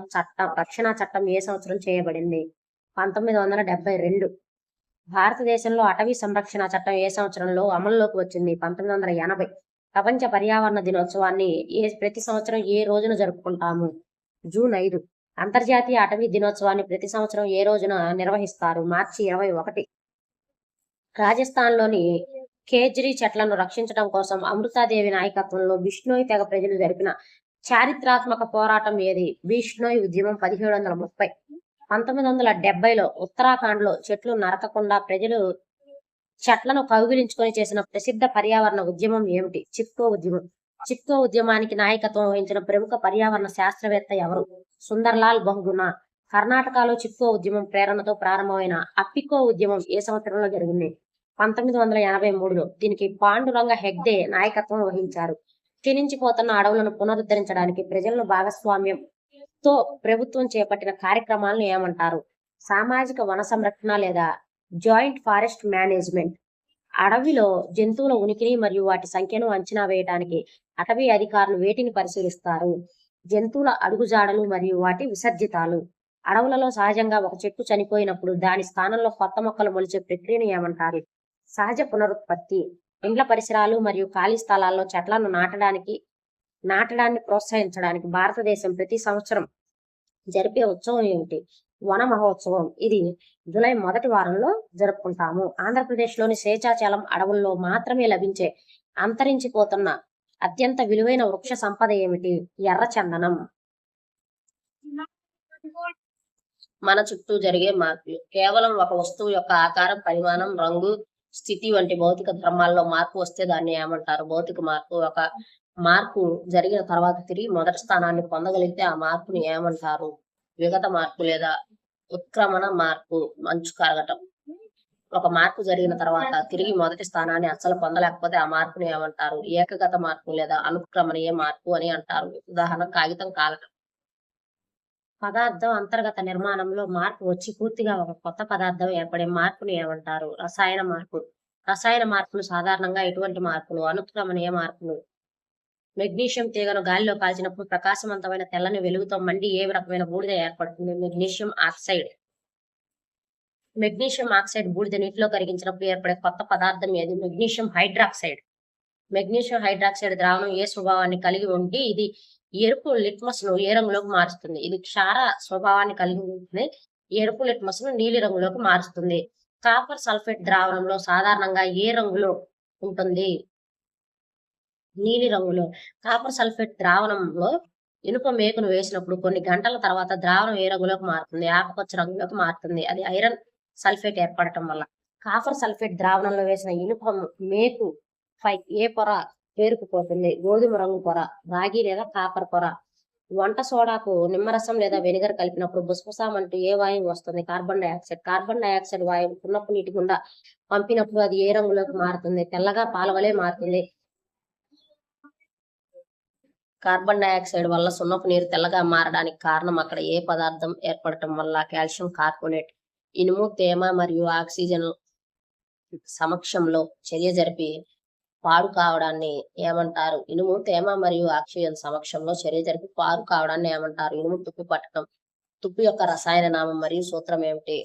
రక్షణ చట్టం ఏ సంవత్సరం చేయబడింది? 1972. భారతదేశంలో అటవీ సంరక్షణ చట్టం ఏ సంవత్సరంలో అమల్లోకి వచ్చింది? 1980. ప్రపంచ పర్యావరణ దినోత్సవాన్ని ప్రతి సంవత్సరం ఏ రోజున జరుపుకుంటాము? జూన్ 5. అంతర్జాతీయ అటవీ దినోత్సవాన్ని ప్రతి సంవత్సరం ఏ రోజున నిర్వహిస్తారు? మార్చి 21. రాజస్థాన్లోని ఖేజ్రీ చెట్లను రక్షించడం కోసం అమృతాదేవి నాయకత్వంలో బిష్ణోయ్ తెగ ప్రజలు జరిపిన చారిత్రాత్మక పోరాటం ఏది? బిష్ణోయ్ ఉద్యమం. 1730. 1970లో ఉత్తరాఖండ్లో చెట్లు నరకకుండా ప్రజలు చెట్లను కౌగిలించుకొని చేసిన ప్రసిద్ధ పర్యావరణ ఉద్యమం ఏమిటి? చిప్కో ఉద్యమం. చిప్కో ఉద్యమానికి నాయకత్వం వహించిన ప్రముఖ పర్యావరణ శాస్త్రవేత్త ఎవరు? సుందర్లాల్ బహుగుణ. కర్ణాటకలో చిప్కో ఉద్యమం ప్రేరణతో ప్రారంభమైన అప్పికో ఉద్యమం ఏ సంవత్సరంలో జరిగింది? 1983లో. దీనికి పాండురంగ హెగ్డే నాయకత్వం వహించారు. క్షీణించిపోతున్న అడవులను పునరుద్ధరించడానికి ప్రజలను భాగస్వామ్యంతో ప్రభుత్వం చేపట్టిన కార్యక్రమాలను ఏమంటారు? సామాజిక వన సంరక్షణ లేదా జాయింట్ ఫారెస్ట్ మేనేజ్మెంట్. అడవిలో జంతువుల ఉనికిని మరియు వాటి సంఖ్యను అంచనా వేయడానికి అటవీ అధికారులు వేటిని పరిశీలిస్తారు? జంతువుల అడుగుజాడలు మరియు వాటి విసర్జితాలు. అడవులలో సహజంగా ఒక చెట్టు చనిపోయినప్పుడు దాని స్థానంలో కొత్త మొక్కలు మొలిచే ప్రక్రియను ఏమంటారు? సహజ పునరుత్పత్తి. ఇండ్ల పరిసరాలు మరియు ఖాళీ స్థలాల్లో చెట్లను నాటడాన్ని ప్రోత్సహించడానికి భారతదేశం ప్రతి సంవత్సరం జరిపే ఉత్సవం ఏమిటి? వన మహోత్సవం. ఇది జూలై మొదటి వారంలో జరుపుకుంటాము. ఆంధ్రప్రదేశ్లోని శేషాచలం అడవుల్లో మాత్రమే లభించే అంతరించిపోతున్న అత్యంత విలువైన వృక్ష సంపద ఏమిటి? ఎర్రచందనం. మన చుట్టూ జరిగే మార్పులు. కేవలం ఒక వస్తువు యొక్క ఆకారం, పరిమాణం, రంగు, స్థితి వంటి భౌతిక ధర్మాల్లో మార్పు వస్తే దాన్ని ఏమంటారు? భౌతిక మార్పు. ఒక మార్పు జరిగిన తర్వాత తిరిగి మొదటి స్థానాన్ని పొందగలిగితే ఆ మార్పుని ఏమంటారు? విగత మార్పు లేదా ఉత్క్రమణ మార్పు. మంచు కరగటం. ఒక మార్పు జరిగిన తర్వాత తిరిగి మొదటి స్థానాన్ని అస్సలు పొందలేకపోతే ఆ మార్పుని ఏమంటారు? ఏకగత మార్పు లేదా అనుక్రమణీయ మార్పు అని అంటారు. ఉదాహరణ కాగితం కాలటం. పదార్థం అంతర్గత నిర్మాణంలో మార్పు వచ్చి పూర్తిగా ఒక కొత్త పదార్థం ఏర్పడే మార్పుని ఏమంటారు? రసాయన మార్పు. రసాయన మార్పులు సాధారణంగా ఎటువంటి మార్పులు? అనుక్రమణీయ మార్పులు. మెగ్నీషియం తీగను గాలిలో కాల్చినప్పుడు ప్రకాశవంతమైన తెల్లని వెలుగుతో మండి ఏ రకమైన బూడిద ఏర్పడుతుంది? Magnesium oxide. మెగ్నీషియం ఆక్సైడ్ బూడిద నీటిలో కరిగించినప్పుడు ఏర్పడే కొత్త పదార్థం ఏది? Magnesium hydroxide. మెగ్నీషియం హైడ్రాక్సైడ్ ద్రావణం ఏ స్వభావాన్ని కలిగి ఉండి ఇది ఎరుపు లిట్మస్ ను ఏ రంగులోకి మారుస్తుంది? ఇది క్షార స్వభావాన్ని కలిగి ఉంటుంది. ఎరుపు లిట్మస్ ను నీలి రంగులోకి మారుస్తుంది. కాపర్ సల్ఫేట్ ద్రావణంలో సాధారణంగా ఏ రంగులో ఉంటుంది? నీలి రంగులో. కాపర్ సల్ఫేట్ ద్రావణంలో ఇనుప మేకును వేసినప్పుడు కొన్ని గంటల తర్వాత ద్రావణం ఏ రంగులోకి మారుతుంది? ఆకుపచ్చ రంగులోకి మారుతుంది. అది ఐరన్ సల్ఫేట్ ఏర్పడటం వల్ల. కాపర్ సల్ఫేట్ ద్రావణంలో వేసిన ఇనుప మేకు పై ఏ పొర పేరుకుపోతుంది? గోధుమ రంగు పొర, రాగి లేదా కాపర్ పొర. వంట సోడాకు నిమ్మరసం లేదా వెనిగర్ కలిపినప్పుడు బుసబుసామంటూ ఏ వాయువు వస్తుంది? Carbon dioxide. కార్బన్ డైఆక్సైడ్ వాయువు పున్నప్పు నీటి గుండా పంపినప్పుడు అది ఏ రంగులోకి మారుతుంది? తెల్లగా పాలవలే మారుతుంది. కార్బన్ డైఆక్సైడ్ వల్ల సున్నపు నీరు తెల్లగా మారడానికి కారణం అక్కడ ఏ పదార్థం ఏర్పడటం వల్ల? Calcium carbonate. ఇనుము, తేమ మరియు ఆక్సిజన్ సమక్షంలో చర్య జరిపి పాడు కావడాన్ని ఏమంటారు? ఇనుము, తేమ మరియు ఆక్సిజన్ సమక్షంలో చర్య జరిపి పాడు కావడాన్ని ఏమంటారు? ఇనుము తుప్పు పట్టడం. తుప్పు యొక్క రసాయన నామం మరియు సూత్రం ఏమిటి?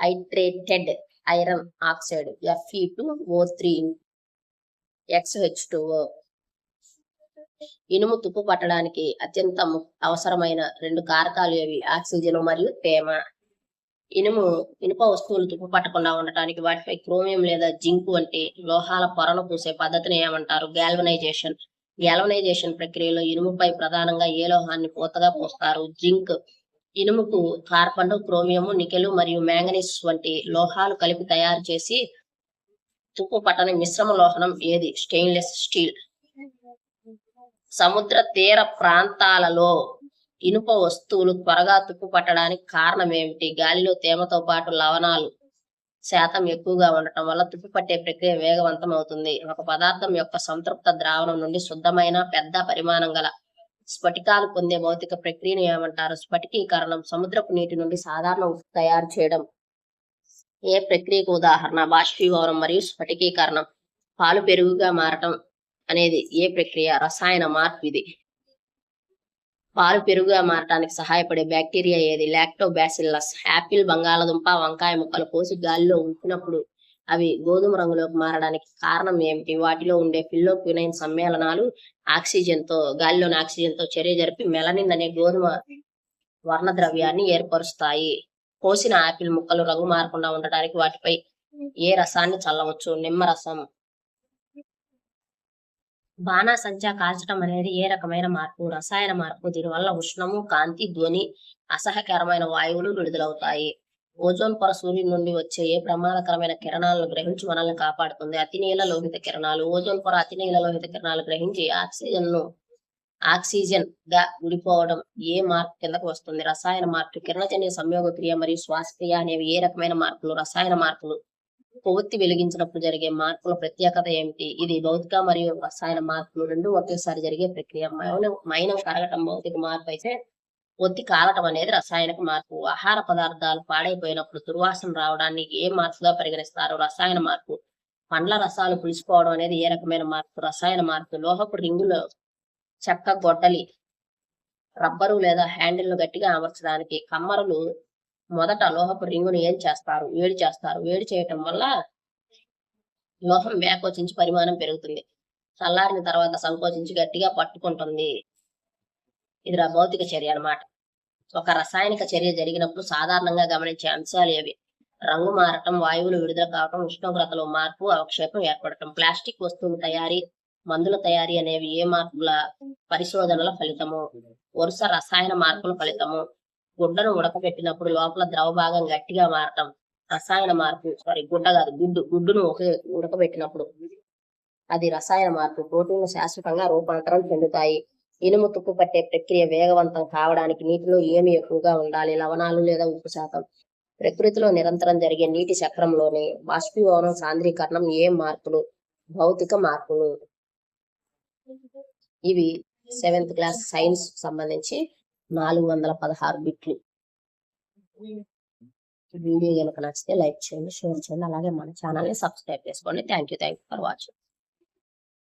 Hydrated iron oxide Fe2O3 XH2O. ఇనుము తుప్పు పట్టడానికి అత్యంత అవసరమైన 2 కారకాలు ఏవి? ఆక్సిజన్ మరియు తేమ. ఇనుప వస్తువులు తుప్పు పట్టకుండా ఉండటానికి వాటిపై క్రోమియం లేదా జింక్ వంటి లోహాల పొరను పూసే పద్ధతిని ఏమంటారు? గ్యాల్వనైజేషన్. గ్యాల్వనైజేషన్ ప్రక్రియలో ఇనుముపై ప్రధానంగా ఏ లోహాన్ని పూతగా పూస్తారు? జింక్. ఇనుముకు కార్బన్, క్రోమియం, నికెల్ మరియు మ్యాంగనీస్ వంటి లోహాలు కలిపి తయారు చేసి తుప్పు పట్టని మిశ్రమ లోహనం ఏది? Stainless steel. సముద్ర తీర ప్రాంతాలలో ఇనుప వస్తువులు త్వరగా తుప్పు పట్టడానికి కారణం ఏమిటి? గాలిలో తేమతో పాటు లవణాలు శాతం ఎక్కువగా ఉండటం వల్ల తుప్పు పట్టే ప్రక్రియ వేగవంతం అవుతుంది. ఒక పదార్థం యొక్క సంతృప్త ద్రావణం నుండి శుద్ధమైన పెద్ద పరిమాణం గల స్ఫటికాలు పొందే భౌతిక ప్రక్రియను ఏమంటారు? స్ఫటికీకరణం. సముద్రపు నీటి నుండి సాధారణ ఉప్పు తయారు చేయడం ఏ ప్రక్రియకు ఉదాహరణ? బాష్పీభవనం మరియు స్ఫటికీకరణం. పాలు పెరుగుగా మారటం అనేది ఏ ప్రక్రియ? రసాయన మార్పు. ఇది పాలు పెరుగుగా మారటానికి సహాయపడే బ్యాక్టీరియా ఏది? లాక్టోబాసిల్లస్. యాపిల్, బంగాళదుంప, వంకాయ ముక్కలు కోసి గాలిలో ఉంచినప్పుడు అవి గోధుమ రంగులోకి మారడానికి కారణం ఏమిటి? వాటిలో ఉండే ఫిల్లోక్వినైన్ సమ్మేళనాలు గాలిలోని ఆక్సిజన్తో చర్య జరిపి మెలనిన్ అనే గోధుమ వర్ణ ద్రవ్యాన్ని ఏర్పరుస్తాయి. కోసిన యాపిల్ ముక్కలు రంగు మారకుండా ఉండటానికి వాటిపై ఏ రసాన్ని చల్లవచ్చు? నిమ్మరసం. బాణాసంచా కాల్చడం అనేది ఏ రకమైన మార్పు? రసాయన మార్పు. దీనివల్ల ఉష్ణము, కాంతి, ధ్వని, అసహ్యకరమైన వాయువులు విడుదలవుతాయి. ఓజోన్ పొర సూర్యుడి నుండి వచ్చే ఏ ప్రమాదకరమైన కిరణాలను గ్రహించి మనల్ని కాపాడుతుంది? అతినీల లోహిత కిరణాలు. ఓజోన్ పొర అతినీల లోహిత కిరణాలు గ్రహించి ఆక్సిజన్ గా విడిపోవడం ఏ మార్పు కిందకు వస్తుంది? రసాయన మార్పు. కిరణజన్య సంయోగ క్రియ మరియు శ్వాసక్రియ అనేవి ఏ రకమైన మార్పులు? రసాయన మార్పులు. కొవ్వొత్తి వెలిగించినప్పుడు జరిగే మార్పుల ప్రత్యేకత ఏమిటి? ఇది భౌతిక మరియు రసాయన మార్పులు రెండు ఒకేసారి జరిగే ప్రక్రియ. మైనం కరగటం భౌతిక మార్పు అయితే ఒత్తి కాలటం అనేది రసాయనిక మార్పు. ఆహార పదార్థాలు పాడైపోయినప్పుడు దుర్వాసన రావడాన్ని ఏ మార్పుగా పరిగణిస్తారు? రసాయన మార్పు. పండ్ల రసాలు పులిసిపోవడం అనేది ఏ రకమైన మార్పు? రసాయన మార్పు. లోహపు రింగులో చెక్క, గొడ్డలి, రబ్బరు లేదా హ్యాండిల్ గట్టిగా అమర్చడానికి కమ్మరులు మొదట లోహపు రింగును వేడి చేస్తారు. వేడి చేయటం వల్ల లోహం వ్యాకోచించి పరిమాణం పెరుగుతుంది. చల్లారిన తర్వాత సంకోచించి గట్టిగా పట్టుకుంటుంది. ఇది భౌతిక చర్య అన్నమాట. ఒక రసాయనిక చర్య జరిగినప్పుడు సాధారణంగా గమనించే అంశాలు ఏవి? రంగు మారటం, వాయువులు విడుదల కావటం, ఉష్ణోగ్రతలో మార్పు, అవక్షేపం ఏర్పడటం. ప్లాస్టిక్ వస్తువుల తయారీ, మందుల తయారీ అనేవి ఏ మార్పుల పరిశోధనల ఫలితము? వరుస రసాయన మార్పుల ఫలితము. గుడ్డను ఉడకబెట్టినప్పుడు లోపల ద్రవ భాగం గట్టిగా మారటం రసాయన మార్పు. గుడ్డును ఉడకబెట్టినప్పుడు అది రసాయన మార్పు. ప్రోటీన్లు శాశ్వతంగా రూపాంతరం చెందుతాయి. ఇనుము తుప్పు పట్టే ప్రక్రియ వేగవంతం కావడానికి నీటిలో ఏమి ఎక్కువగా ఉండాలి? లవణాలు లేదా ఉప్పు శాతం. ప్రకృతిలో నిరంతరం జరిగే నీటి చక్రంలోని బాష్పీభవనం, సాంద్రీకరణం ఏ మార్పులు? భౌతిక మార్పులు. ఇవి 7th క్లాస్ సైన్స్ సంబంధించి 416 బిట్లు. వీడియో కనుక నచ్చితే లైక్ చేయండి, షేర్ చేయండి, అలాగే మన ఛానల్ ని సబ్స్క్రైబ్ చేసుకోండి. Thank you for watching.